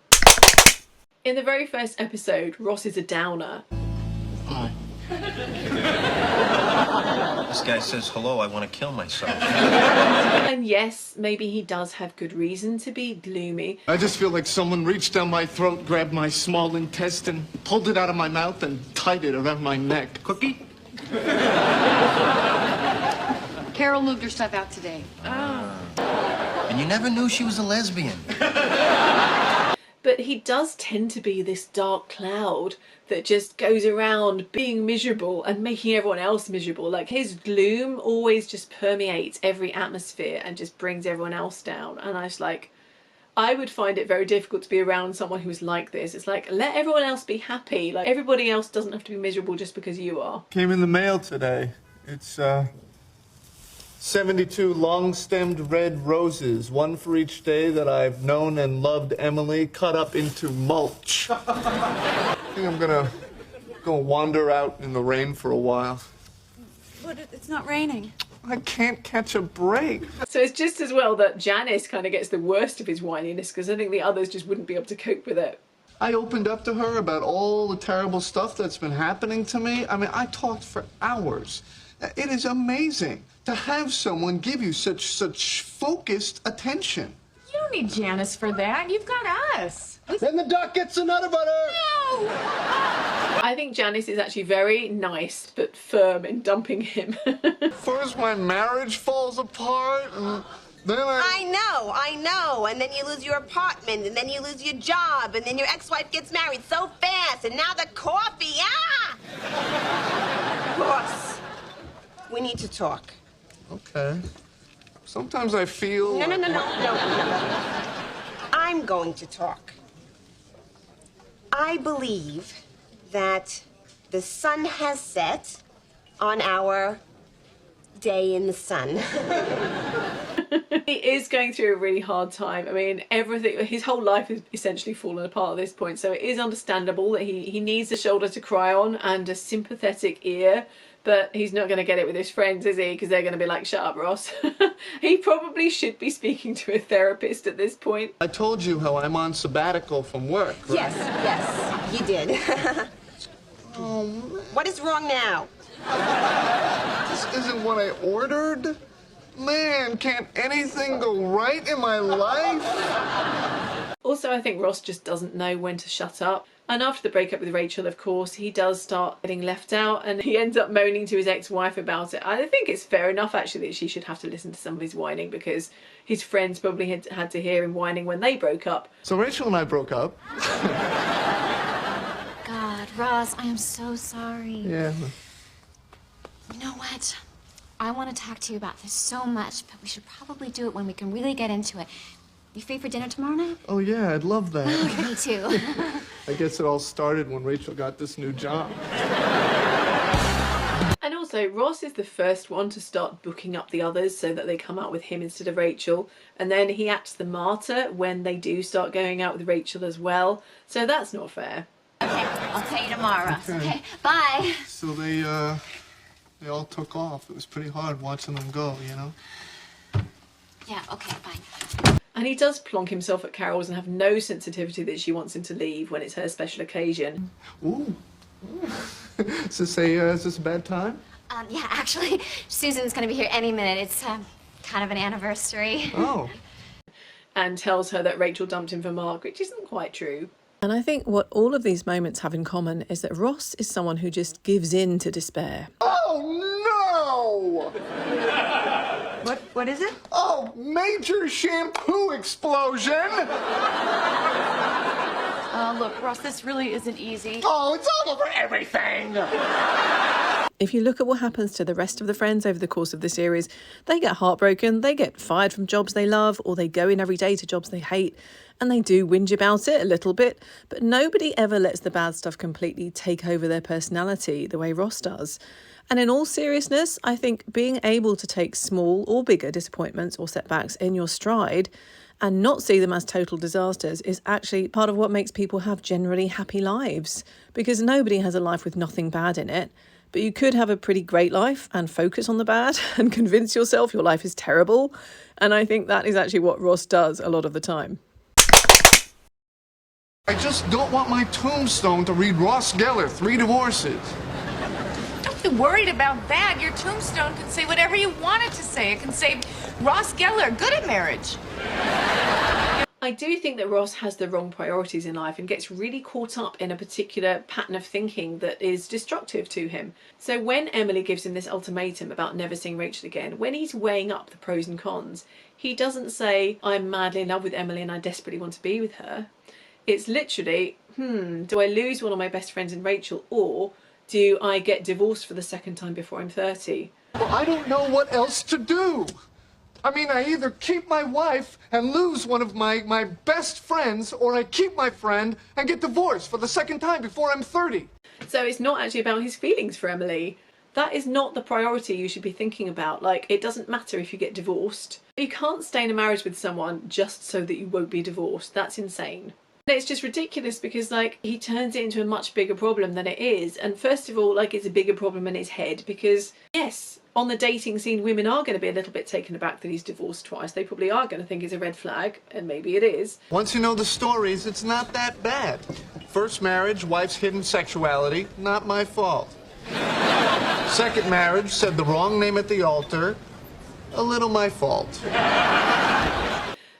In the very first episode, Ross is a downer. Hi. This guy says hello, I want to kill myself. And yes, maybe he does have good reason to be gloomy. I just feel like someone reached down my throat, grabbed my small intestine, pulled it out of my mouth, and tied it around my neck. Cookie? Carol moved her stuff out today. And you never knew she was a lesbian. But he does tend to be this dark cloud that just goes around being miserable and making everyone else miserable. Like, his gloom always just permeates every atmosphere and just brings everyone else down. And I was like, I would find it very difficult to be around someone who's like this. It's like, let everyone else be happy. Like, everybody else doesn't have to be miserable just because you are. Came in the mail today. It's 72 long-stemmed red roses, one for each day that I've known and loved Emily, cut up into mulch. I think I'm gonna go wander out in the rain for a while. But it's not raining. I can't catch a break. So it's just as well that Janice kind of gets the worst of his whininess, because I think the others just wouldn't be able to cope with it. I opened up to her about all the terrible stuff that's been happening to me. I mean, I talked for hours. It is amazing to have someone give you such focused attention. You don't need Janice for that. You've got us. Then the duck gets the nutter butter. No! I think Janice is actually very nice but firm in dumping him. First my marriage falls apart, and then I know. And then you lose your apartment, and then you lose your job, and then your ex-wife gets married so fast, and now the coffee, Ross, we need to talk. Okay. Sometimes I feel... No. I'm going to talk. I believe that the sun has set on our day in the sun. He is going through a really hard time. I mean, everything, his whole life is essentially fallen apart at this point, so it is understandable that he needs a shoulder to cry on and a sympathetic ear. But he's not going to get it with his friends, is he? Because they're going to be like, shut up, Ross. He probably should be speaking to a therapist at this point. I told you how I'm on sabbatical from work, right? Yes, you did. Oh, man. What is wrong now? This isn't what I ordered. Man, can't anything go right in my life? Also, I think Ross just doesn't know when to shut up. And after the breakup with Rachel, of course, he does start getting left out and he ends up moaning to his ex-wife about it. I think it's fair enough, actually, that she should have to listen to somebody's whining, because his friends probably had to hear him whining when they broke up. So Rachel and I broke up. God, Ross, I am so sorry. Yeah. You know what? I want to talk to you about this so much, but we should probably do it when we can really get into it. You free for dinner tomorrow night? Oh, yeah, I'd love that. Me too. I guess it all started when Rachel got this new job. And also, Ross is the first one to start booking up the others so that they come out with him instead of Rachel. And then he acts the martyr when they do start going out with Rachel as well. So that's not fair. Okay, I'll tell you tomorrow. Okay, bye. So they all took off. It was pretty hard watching them go, you know? Yeah, okay, fine. And he does plonk himself at Carol's and have no sensitivity that she wants him to leave when it's her special occasion. Ooh. Is this a bad time? Yeah, actually, Susan's gonna be here any minute. It's kind of an anniversary. Oh. And tells her that Rachel dumped him for Mark, which isn't quite true. And I think what all of these moments have in common is that Ross is someone who just gives in to despair. Oh, no! What is it? Oh, major shampoo explosion! Look, Ross, this really isn't easy. Oh, it's all over everything! If you look at what happens to the rest of the friends over the course of the series, they get heartbroken, they get fired from jobs they love, or they go in every day to jobs they hate, and they do whinge about it a little bit, but nobody ever lets the bad stuff completely take over their personality the way Ross does. And in all seriousness, I think being able to take small or bigger disappointments or setbacks in your stride and not see them as total disasters is actually part of what makes people have generally happy lives. Because nobody has a life with nothing bad in it. But you could have a pretty great life and focus on the bad and convince yourself your life is terrible. And I think that is actually what Ross does a lot of the time. I just don't want my tombstone to read Ross Geller, 3 divorces. Don't be worried about that. Your tombstone can say whatever you want it to say. It can say, Ross Geller, good at marriage. I do think that Ross has the wrong priorities in life and gets really caught up in a particular pattern of thinking that is destructive to him. So when Emily gives him this ultimatum about never seeing Rachel again, when he's weighing up the pros and cons, he doesn't say, I'm madly in love with Emily and I desperately want to be with her. It's literally, do I lose one of my best friends in Rachel, or do I get divorced for the second time before I'm 30? Well, I don't know what else to do. I mean, I either keep my wife and lose one of my best friends, or I keep my friend and get divorced for the second time before I'm 30. So it's not actually about his feelings for Emily. That is not the priority you should be thinking about. Like, it doesn't matter if you get divorced. You can't stay in a marriage with someone just so that you won't be divorced. That's insane. It's just ridiculous because, like, he turns it into a much bigger problem than it is. And first of all, like, it's a bigger problem in his head because, yes, on the dating scene, women are going to be a little bit taken aback that he's divorced twice. They probably are going to think it's a red flag, and maybe it is. Once you know the stories, it's not that bad. First marriage, wife's hidden sexuality, not my fault. Second marriage, said the wrong name at the altar, a little my fault.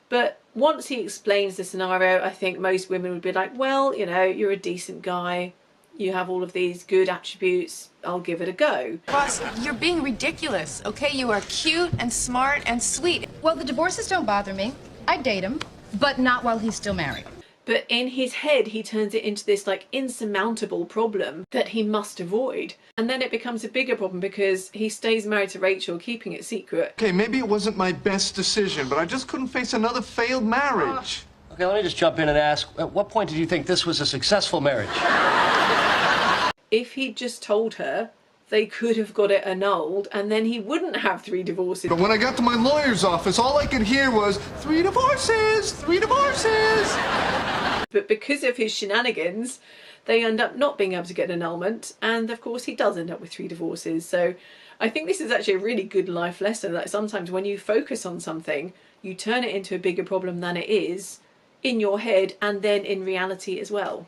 But once he explains the scenario, I think most women would be like, well, you know, you're a decent guy. You have all of these good attributes. I'll give it a go. Ross, you're being ridiculous, okay? You are cute and smart and sweet. Well, the divorces don't bother me. I date him, but not while he's still married. But in his head, he turns it into this, like, insurmountable problem that he must avoid. And then it becomes a bigger problem because he stays married to Rachel, keeping it secret. Okay, maybe it wasn't my best decision, but I just couldn't face another failed marriage. Okay, let me just jump in and ask, at what point did you think this was a successful marriage? If he'd just told her, they could have got it annulled and then he wouldn't have 3 divorces. But when I got to my lawyer's office, all I could hear was, 3 divorces, 3 divorces. But because of his shenanigans, they end up not being able to get an annulment, and of course he does end up with 3 divorces. So I think this is actually a really good life lesson, that sometimes when you focus on something, you turn it into a bigger problem than it is in your head and then in reality as well.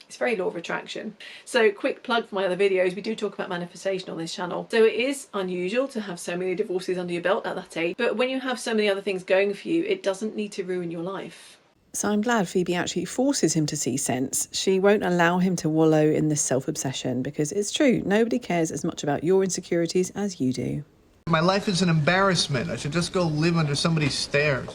It's very law of attraction. So quick plug for my other videos, we do talk about manifestation on this channel. So it is unusual to have so many divorces under your belt at that age, but when you have so many other things going for you, it doesn't need to ruin your life. So I'm glad Phoebe actually forces him to see sense. She won't allow him to wallow in this self-obsession because it's true, nobody cares as much about your insecurities as you do. My life is an embarrassment. I should just go live under somebody's stairs.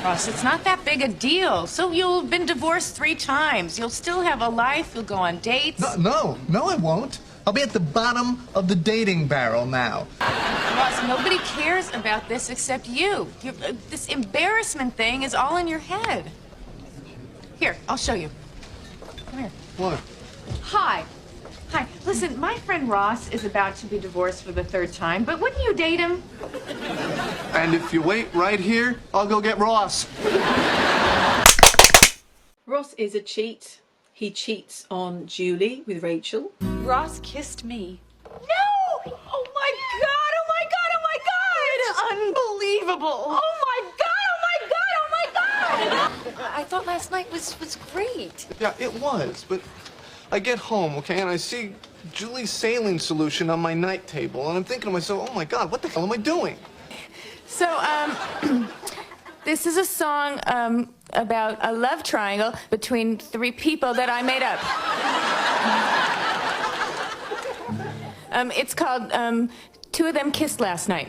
Ross, it's not that big a deal. So you'll have been divorced 3 times. You'll still have a life. You'll go on dates. No, I won't. I'll be at the bottom of the dating barrel now. Ross, nobody cares about this except you. This embarrassment thing is all in your head. Here, I'll show you. Come here. What? Hi. Hi. Listen, my friend Ross is about to be divorced for the 3rd time, but wouldn't you date him? And if you wait right here, I'll go get Ross. Ross is a cheat. He cheats on Julie with Rachel. Ross kissed me. No! Oh my God! Oh my God! Oh my God! Unbelievable! Oh my God! Oh my God! Oh my God! I thought last night was great. Yeah, it was, but I get home, okay, and I see Julie's saline solution on my night table, and I'm thinking to myself, oh my God, what the hell am I doing? So, this is a song, about a love triangle between 3 people that I made up. It's called, 2 of Them Kissed Last Night.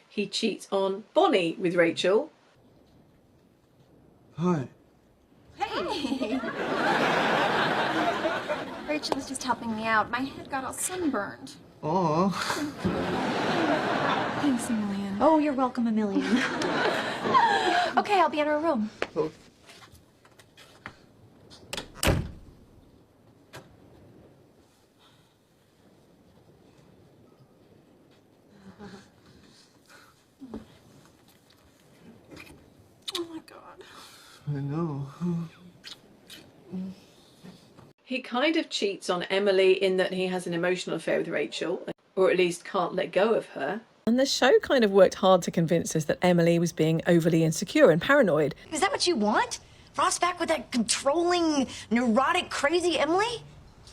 He cheats on Bonnie with Rachel. Hi. Hey! Rachel was just helping me out. My head got all sunburned. Aw. Thanks a million. Oh, you're welcome a million. Okay, I'll be in her room. I know. He kind of cheats on Emily in that he has an emotional affair with Rachel, or at least can't let go of her. And the show kind of worked hard to convince us that Emily was being overly insecure and paranoid. Is that what you want? Ross back with that controlling, neurotic, crazy Emily?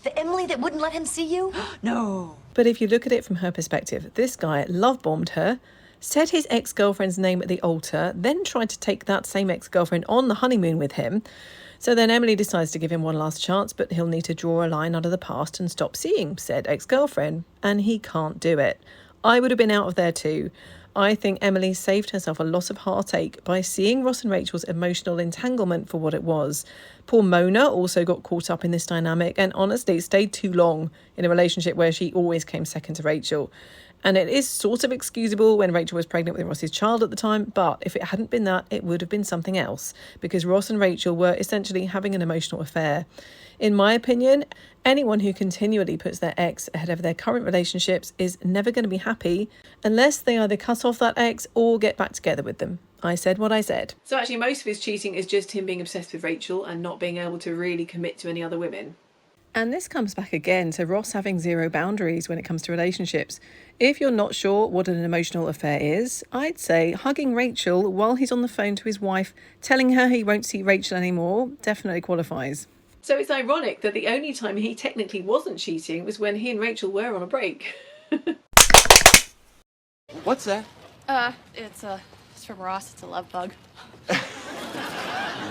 The Emily that wouldn't let him see you? No. But if you look at it from her perspective, this guy love-bombed her, said his ex-girlfriend's name at the altar, then tried to take that same ex-girlfriend on the honeymoon with him. So then Emily decides to give him one last chance, but he'll need to draw a line under the past and stop seeing said ex-girlfriend. And he can't do it. I would have been out of there too. I think Emily saved herself a lot of heartache by seeing Ross and Rachel's emotional entanglement for what it was. Poor Mona also got caught up in this dynamic and honestly stayed too long in a relationship where she always came second to Rachel. And it is sort of excusable when Rachel was pregnant with Ross's child at the time, but if it hadn't been that, it would have been something else, because Ross and Rachel were essentially having an emotional affair. In my opinion, anyone who continually puts their ex ahead of their current relationships is never going to be happy unless they either cut off that ex or get back together with them. I said what I said. So actually most of his cheating is just him being obsessed with Rachel and not being able to really commit to any other women. And this comes back again to Ross having zero boundaries when it comes to relationships. If you're not sure what an emotional affair is, I'd say hugging Rachel while he's on the phone to his wife, telling her he won't see Rachel anymore, definitely qualifies. So it's ironic that the only time he technically wasn't cheating was when he and Rachel were on a break. What's that? It's from Ross. It's a love bug.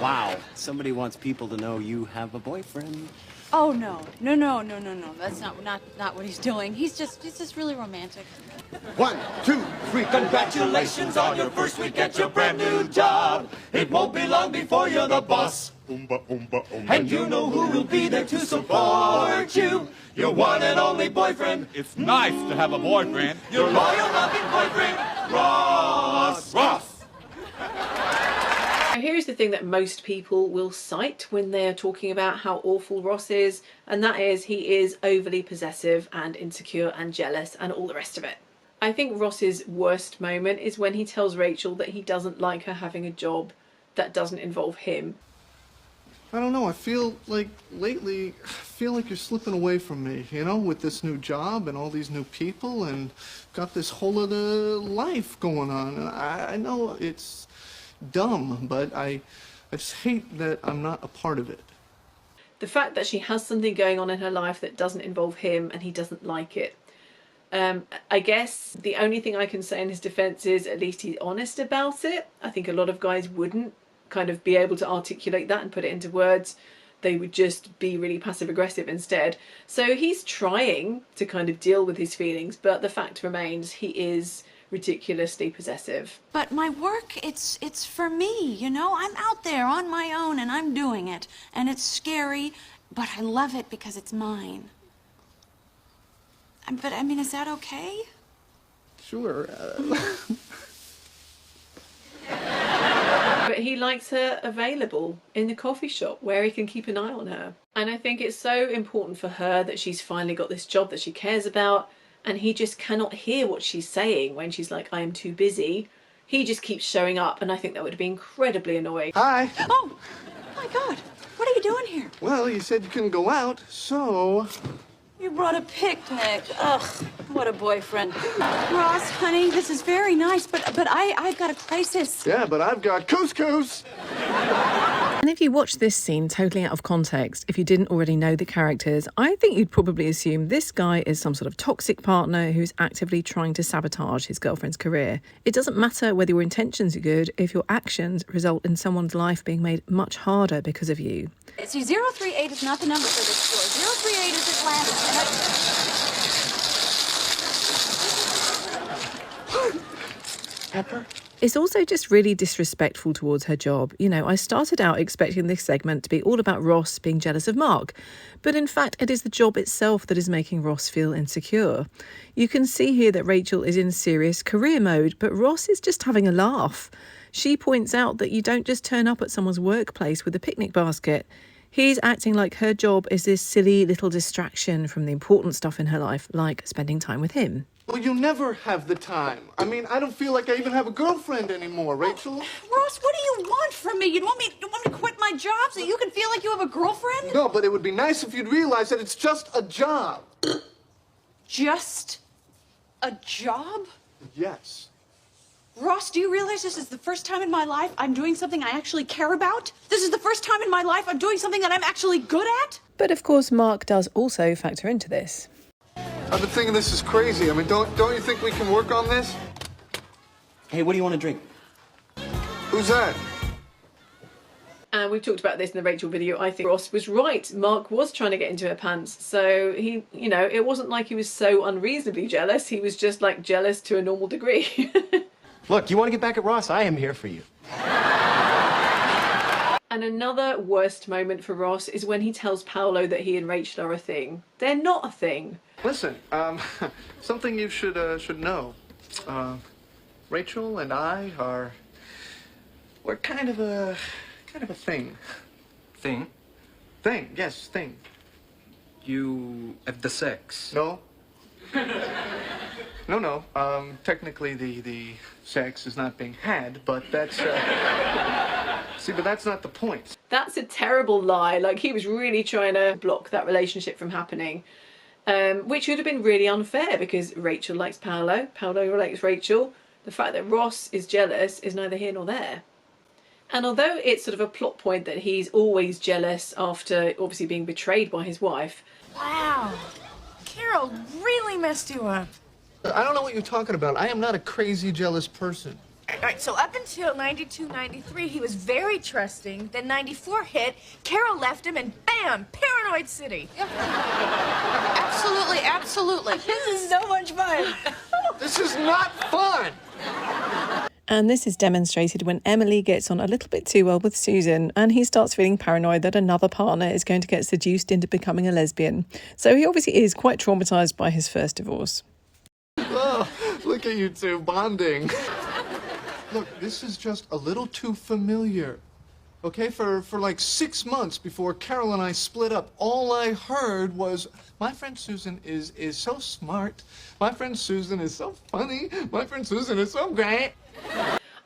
Wow. Somebody wants people to know you have a boyfriend. Oh no. That's not what he's doing. He's just really romantic. 1, 2, 3. Congratulations on your first week at your brand new job. It won't be long before you're the boss. And you know who will be there to support you. Your one and only boyfriend. It's nice to have a boyfriend. Your loyal, loving boyfriend, Ross. Now here's the thing that most people will cite when they're talking about how awful Ross is, and that is he is overly possessive and insecure and jealous and all the rest of it. I think Ross's worst moment is when he tells Rachel that he doesn't like her having a job that doesn't involve him. I don't know, I feel like lately, you're slipping away from me, you know, with this new job and all these new people and got this whole other life going on. And I know it's dumb, but I just hate that I'm not a part of it. The fact that she has something going on in her life that doesn't involve him and he doesn't like it. I guess the only thing I can say in his defense is at least he's honest about it. I think a lot of guys wouldn't kind of be able to articulate that and put it into words. They would just be really passive aggressive instead. So he's trying to kind of deal with his feelings, but the fact remains he is ridiculously possessive. But my work, it's for me, you know? I'm out there on my own and I'm doing it. And it's scary, but I love it because it's mine. But, I mean, is that okay? Sure. But he likes her available in the coffee shop where he can keep an eye on her. And I think it's so important for her that she's finally got this job that she cares about, and he just cannot hear what she's saying when she's like, I am too busy. He just keeps showing up, and I think that would be incredibly annoying. Hi. Oh, my God. What are you doing here? Well, you said you couldn't go out, so... You brought a picnic. Ugh, what a boyfriend. Ross, honey, this is very nice, but I've got a crisis. Yeah, but I've got couscous. And if you watch this scene totally out of context, if you didn't already know the characters, I think you'd probably assume this guy is some sort of toxic partner who's actively trying to sabotage his girlfriend's career. It doesn't matter whether your intentions are good if your actions result in someone's life being made much harder because of you. See, 038 is not the number for this store. 038 is Atlanta. Pepper? It's also just really disrespectful towards her job. You know, I started out expecting this segment to be all about Ross being jealous of Mark, but in fact it is the job itself that is making Ross feel insecure. You can see here that Rachel is in serious career mode, but Ross is just having a laugh. She points out that you don't just turn up at someone's workplace with a picnic basket. He's acting like her job is this silly little distraction from the important stuff in her life, like spending time with him. Well, you never have the time. I mean, I don't feel like I even have a girlfriend anymore, Rachel. Ross, what do you want from me? You want me to quit my job so you can feel like you have a girlfriend? No, but it would be nice if you'd realize that it's just a job. Just a job? Yes. Ross, do you realize this is the first time in my life I'm doing something I actually care about? This is the first time in my life I'm doing something that I'm actually good at? But of course, Mark does also factor into this. I've been thinking this is crazy. I mean, don't you think we can work on this? Hey, what do you want to drink? Who's that? And we've talked about this in the Rachel video. I think Ross was right. Mark was trying to get into her pants. So he, you know, it wasn't like he was so unreasonably jealous. He was just like jealous to a normal degree. Look, you want to get back at Ross? I am here for you. And another worst moment for Ross is when he tells Paolo that he and Rachel are a thing. They're not a thing. Listen, something you should know. Rachel and I we're kind of a thing. Thing? Thing, yes, thing. You have the sex? No. No. Technically the sex is not being had, but that's, see, but that's not the point. That's a terrible lie. Like, he was really trying to block that relationship from happening. Which would have been really unfair because Rachel likes Paolo, Paolo likes Rachel. The fact that Ross is jealous is neither here nor there. And although it's sort of a plot point that he's always jealous after obviously being betrayed by his wife. Wow. Carol really messed you up. I don't know what you're talking about. I am not a crazy jealous person. All right, so up until 92, 93, he was very trusting. Then 94 hit, Carol left him, and bam, paranoid city. Absolutely. This is so much fun. This is not fun. And this is demonstrated when Emily gets on a little bit too well with Susan and he starts feeling paranoid that another partner is going to get seduced into becoming a lesbian. So he obviously is quite traumatised by his first divorce. Oh, look at you two bonding. Look, this is just a little too familiar. Okay, for like 6 months before Carol and I split up, all I heard was, my friend Susan is so smart. My friend Susan is so funny. My friend Susan is so great.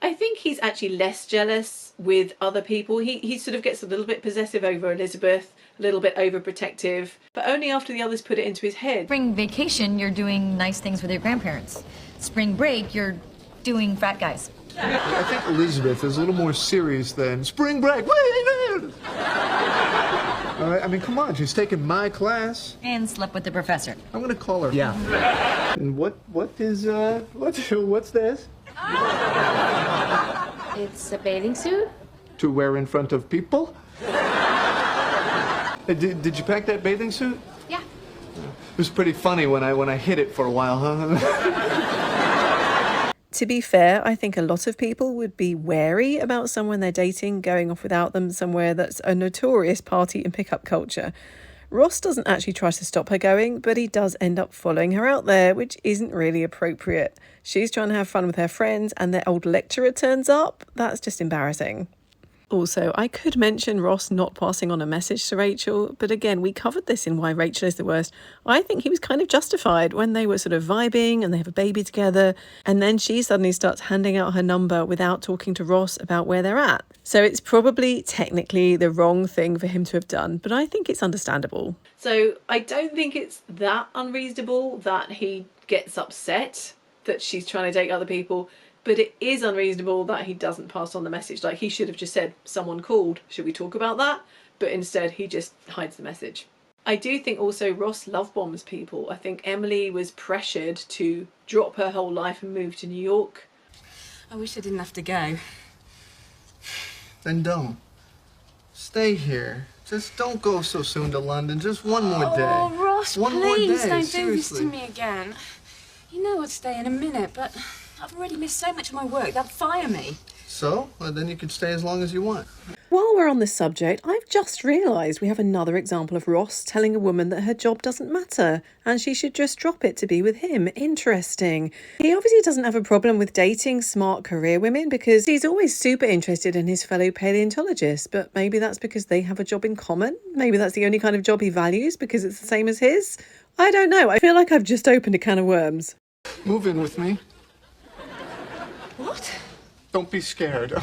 I think he's actually less jealous with other people. He sort of gets a little bit possessive over Elizabeth, a little bit overprotective, but only after the others put it into his head. Spring vacation, you're doing nice things with your grandparents. Spring break, you're doing frat guys. I think Elizabeth is a little more serious than spring break. All right, I mean, come on, she's taking my class. And slept with the professor. I'm gonna call her. Yeah. And what's this? It's a bathing suit? To wear in front of people? Did you pack that bathing suit? Yeah. It was pretty funny when I hid it for a while, huh? To be fair, I think a lot of people would be wary about someone they're dating going off without them somewhere that's a notorious party and pickup culture. Ross doesn't actually try to stop her going, but he does end up following her out there, which isn't really appropriate. She's trying to have fun with her friends and their old lecturer turns up. That's just embarrassing. Also, I could mention Ross not passing on a message to Rachel, but again, we covered this in Why Rachel is the Worst. I think he was kind of justified when they were sort of vibing and they have a baby together, and then she suddenly starts handing out her number without talking to Ross about where they're at. So it's probably technically the wrong thing for him to have done, but I think it's understandable. So I don't think it's that unreasonable that he gets upset that she's trying to date other people. But it is unreasonable that he doesn't pass on the message. Like, he should have just said, someone called, should we talk about that? But instead, he just hides the message. I do think also Ross love bombs people. I think Emily was pressured to drop her whole life and move to New York. I wish I didn't have to go. Then don't. Stay here. Just don't go so soon to London. Just one more day. Oh, Ross, one more please day, don't seriously. do this to me again. You know I'd stay in a minute, but I've already missed so much of my work. They'll fire me. So? Well, then you can stay as long as you want. While we're on this subject, I've just realised we have another example of Ross telling a woman that her job doesn't matter and she should just drop it to be with him. Interesting. He obviously doesn't have a problem with dating smart career women because he's always super interested in his fellow paleontologists, but maybe that's because they have a job in common. Maybe that's the only kind of job he values because it's the same as his. I don't know. I feel like I've just opened a can of worms. Move in with me. What? Don't be scared.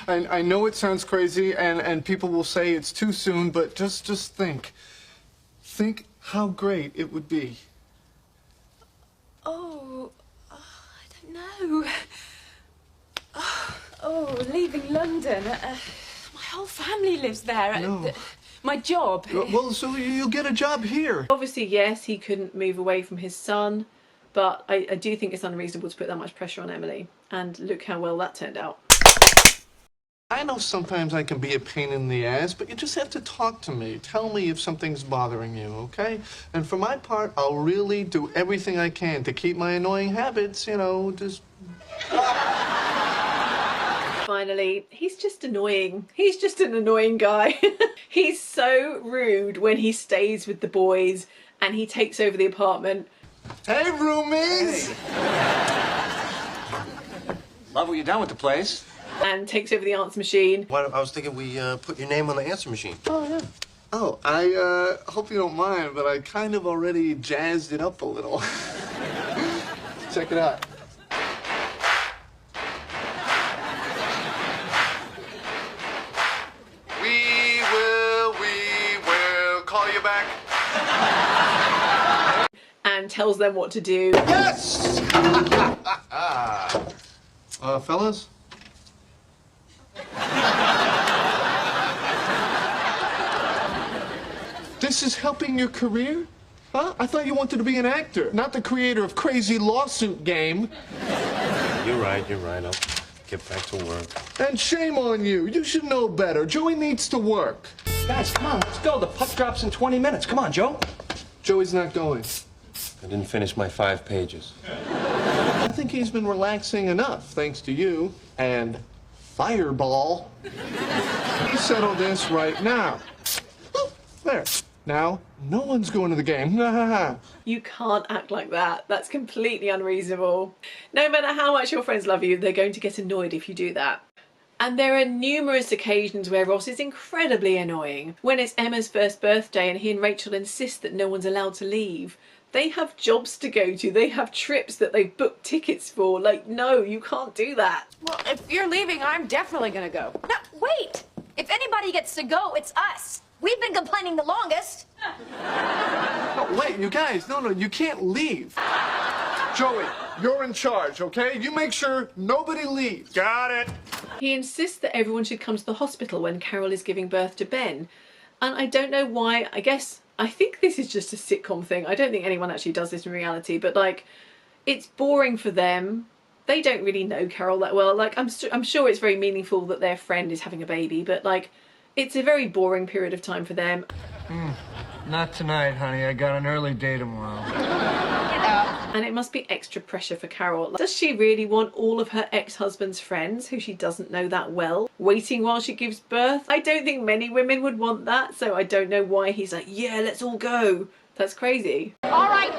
I know it sounds crazy, and people will say it's too soon, but just think. Think how great it would be. I don't know. Leaving London. My whole family lives there. No. My job. Well, so you'll get a job here. Obviously, yes, he couldn't move away from his son, but I do think it's unreasonable to put that much pressure on Emily. And look how well that turned out. I know sometimes I can be a pain in the ass, but you just have to talk to me. Tell me if something's bothering you, okay? And for my part, I'll really do everything I can to keep my annoying habits, just... Finally, he's just annoying. He's just an annoying guy. He's so rude when he stays with the boys and he takes over the apartment. Hey, roomies! Hey. Love what you done with the place. And takes over the answer machine. I was thinking we put your name on the answer machine. Oh, yeah. Oh, I hope you don't mind, but I kind of already jazzed it up a little. Check it out. We will call you back. And tells them what to do. Yes! Fellas? This is helping your career? Huh? I thought you wanted to be an actor, not the creator of Crazy Lawsuit Game. You're right. I'll get back to work. And shame on you. You should know better. Joey needs to work. Guys, come on, let's go. The puck drops in 20 minutes. Come on, Joe. Joey's not going. I didn't finish my 5 pages. I think he's been relaxing enough, thanks to you and Fireball. He settled this right now. There. Now, no one's going to the game. You can't act like that. That's completely unreasonable. No matter how much your friends love you, they're going to get annoyed if you do that. And there are numerous occasions where Ross is incredibly annoying. When it's Emma's first birthday and he and Rachel insist that no one's allowed to leave. They have jobs to go to. They have trips that they've booked tickets for. Like, no, you can't do that. Well, if you're leaving, I'm definitely gonna go. No, wait! If anybody gets to go, it's us. We've been complaining the longest. No, wait, you guys, no, you can't leave. Joey, you're in charge, okay? You make sure nobody leaves. Got it. He insists that everyone should come to the hospital when Carol is giving birth to Ben. And I don't know why, I think this is just a sitcom thing. I don't think anyone actually does this in reality, but like, it's boring for them. They don't really know Carol that well. Like, I'm sure it's very meaningful that their friend is having a baby, but like, it's a very boring period of time for them. Not tonight, honey. I got an early day tomorrow. And it must be extra pressure for Carol. Does she really want all of her ex-husband's friends, who she doesn't know that well, waiting while she gives birth? I don't think many women would want that, so I don't know why he's like, yeah, let's all go. That's crazy. All right.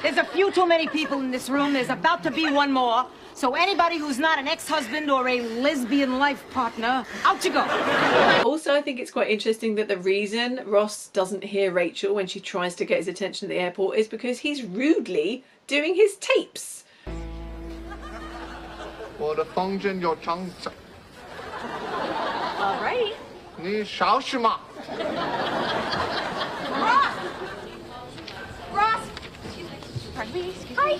There's a few too many people in this room. There's about to be one more. So anybody who's not an ex-husband or a lesbian life partner, out you go. Also, I think it's quite interesting that the reason Ross doesn't hear Rachel when she tries to get his attention at the airport is because he's rudely doing his tapes. 我的风筝有长长。 All right. 你小什么？ Ross! Pardon me? Hi.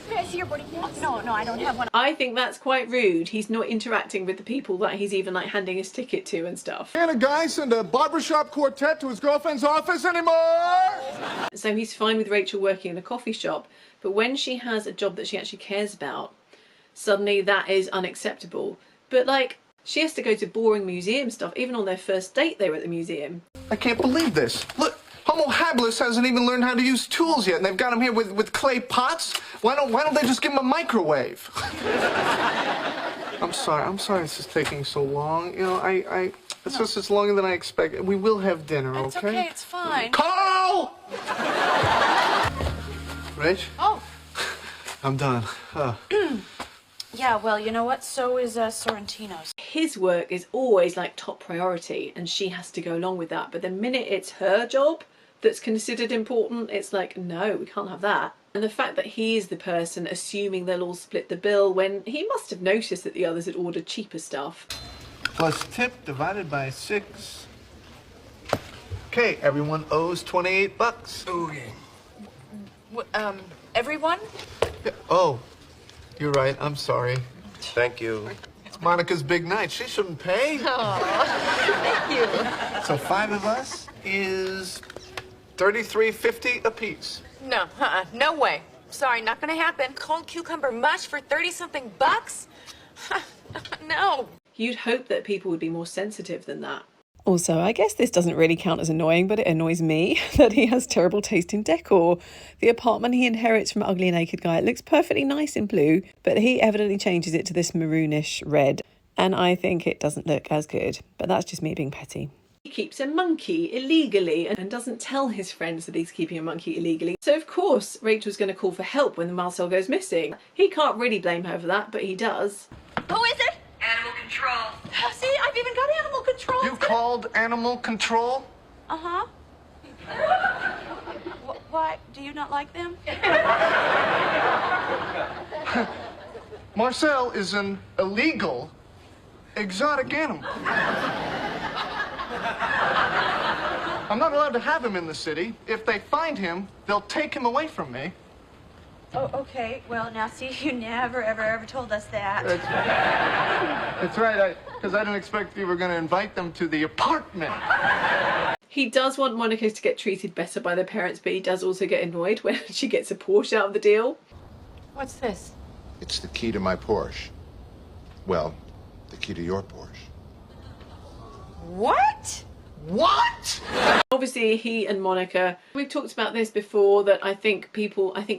May I see your boarding pass? No, I don't have one. I think that's quite rude. He's not interacting with the people that he's even like handing his ticket to and stuff. Can a guy send a barbershop quartet to his girlfriend's office anymore? So he's fine with Rachel working in a coffee shop, but when she has a job that she actually cares about, suddenly that is unacceptable. But like, she has to go to boring museum stuff. Even on their first date, they were at the museum. I can't believe this. Look, Homo habilis hasn't even learned how to use tools yet, and they've got him here with clay pots. Why don't they just give him a microwave? I'm sorry this is taking so long. You know, it's just longer than I expected. We will have dinner, okay? It's okay, it's fine. Carl! Rach? Oh. I'm done. Yeah, well, you know what? So is Sorrentino's. His work is always like top priority and she has to go along with that. But the minute it's her job that's considered important, it's like, no, we can't have that. And the fact that he is the person assuming they'll all split the bill when he must have noticed that the others had ordered cheaper stuff. Plus tip divided by 6. Okay, everyone owes 28 bucks. Okay. Everyone? Yeah. Oh, you're right. I'm sorry. Thank you. It's Monica's big night. She shouldn't pay. Thank you. So 5 of us is $33.50 apiece. No, no way. Sorry, not gonna happen. Cold cucumber mush for 30-something bucks? No. You'd hope that people would be more sensitive than that. Also, I guess this doesn't really count as annoying, but it annoys me that he has terrible taste in decor. The apartment he inherits from Ugly Naked Guy looks perfectly nice in blue, but he evidently changes it to this maroonish red, and I think it doesn't look as good. But that's just me being petty. He keeps a monkey illegally and doesn't tell his friends that he's keeping a monkey illegally. So of course Rachel's going to call for help when the Marcel goes missing. He can't really blame her for that, but he does. Who is it? Animal control. See, I've even got animal control. You called animal control? Uh-huh. Why? Do you not like them? Marcel is an illegal exotic animal. I'm not allowed to have him in the city. If they find him, they'll take him away from me. Oh, okay. Well, now, see, you never, ever told us that. That's right, because I didn't expect you were going to invite them to the apartment. He does want Monica to get treated better by their parents, but he does also get annoyed when she gets a Porsche out of the deal. What's this? It's the key to my Porsche. Well, the key to your Porsche. What? What? Obviously, he and Monica, we've talked about this before, that I think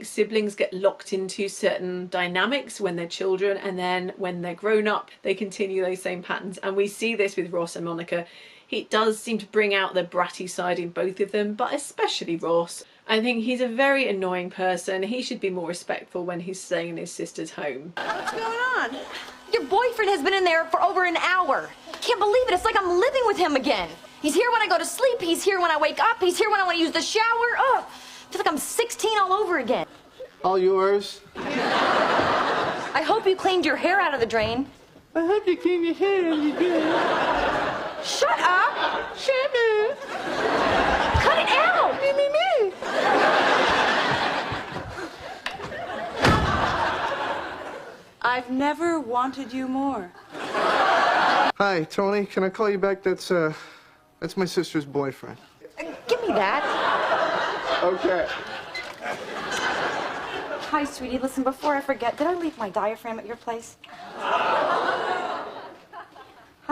siblings get locked into certain dynamics when they're children, and then when they're grown up, they continue those same patterns. And we see this with Ross and Monica. He does seem to bring out the bratty side in both of them, but especially Ross. I think he's a very annoying person. He should be more respectful when he's staying in his sister's home. What's going on? Your boyfriend has been in there for over an hour. Can't believe it. It's like I'm living with him again. He's here when I go to sleep. He's here when I wake up. He's here when I want to use the shower. Ugh. I feel like I'm 16 all over again. All yours. I hope you cleaned your hair out of the drain. I hope you clean your hair out of the drain. Shut up. Shut up. Cut it out. Me. I've never wanted you more. Hi, Tony. Can I call you back? That's my sister's boyfriend. Give me that. Okay. Hi, sweetie. Listen, before I forget, did I leave my diaphragm at your place? Hi,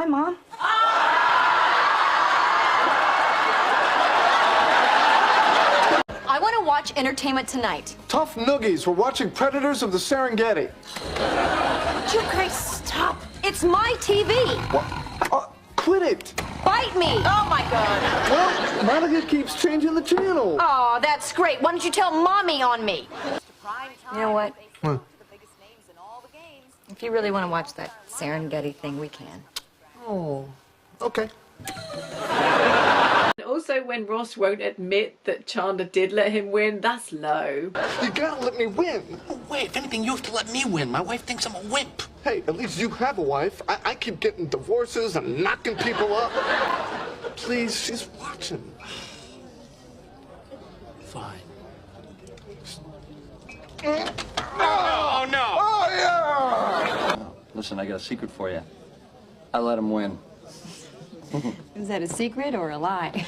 Mom. I want to watch Entertainment Tonight. Tough noogies. We're watching Predators of the Serengeti. You guys stop. It's my TV. What? Quit it. Bite me. Oh, my God. Well, Monica keeps changing the channel. Oh, that's great. Why don't you tell Mommy on me? You know what? What? If you really want to watch that Serengeti thing, we can. Oh, okay. And also, when Ross won't admit that Chandler did let him win, that's low. You gotta let me win. No way. If anything, you have to let me win. My wife thinks I'm a wimp. Hey, at least you have a wife. I keep getting divorces and knocking people up. Please, she's watching. Fine. Oh, no! Oh, yeah! Listen, I got a secret for you. I let him win. Is that a secret or a lie?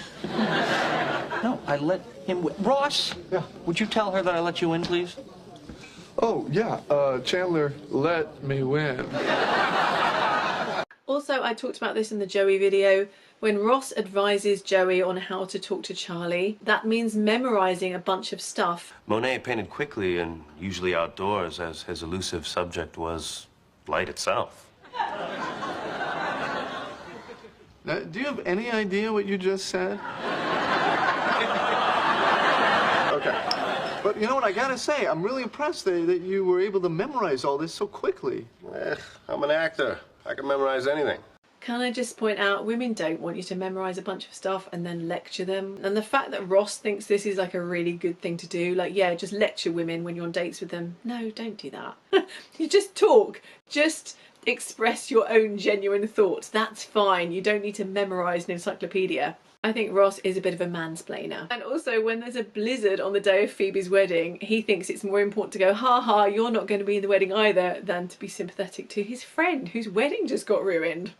No, I let him win. Ross! Yeah? Would you tell her that I let you in, please? Oh, yeah. Chandler let me win. Also, I talked about this in the Joey video. When Ross advises Joey on how to talk to Charlie, that means memorizing a bunch of stuff. Monet painted quickly and usually outdoors, as his elusive subject was light itself. Do you have any idea what you just said? Okay. But you know what, I gotta say, I'm really impressed that you were able to memorize all this so quickly. I'm an actor. I can memorize anything. can I just point out, women don't want you to memorise a bunch of stuff and then lecture them. And the fact that Ross thinks this is like a really good thing to do, like, yeah, just lecture women when you're on dates with them. No, don't do that. You just talk. Just express your own genuine thoughts. That's fine. You don't need to memorise an encyclopedia. I think Ross is a bit of a mansplainer. And also, when there's a blizzard on the day of Phoebe's wedding, he thinks it's more important to go, ha ha, you're not going to be in the wedding either, than to be sympathetic to his friend whose wedding just got ruined.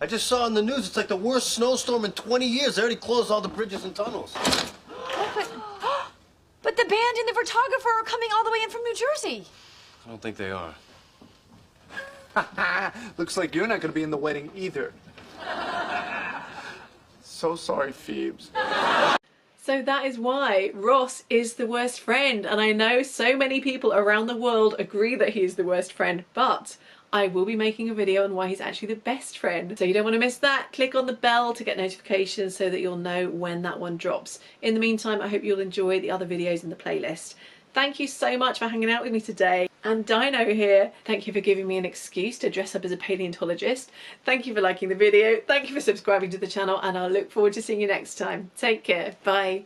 I just saw in the news it's like the worst snowstorm in 20 years. They already closed all the bridges and tunnels. But the band and the photographer are coming all the way in from New Jersey. I don't think they are. Looks like you're not going to be in the wedding either. So sorry, Phoebes. So that is why Ross is the worst friend, and I know so many people around the world agree that he is the worst friend, but I will be making a video on why he's actually the best friend. So you don't want to miss that. Click on the bell to get notifications so that you'll know when that one drops. In the meantime, I hope you'll enjoy the other videos in the playlist. Thank you so much for hanging out with me today. And Dino here, thank you for giving me an excuse to dress up as a paleontologist. Thank you for liking the video. Thank you for subscribing to the channel, and I'll look forward to seeing you next time. Take care. Bye.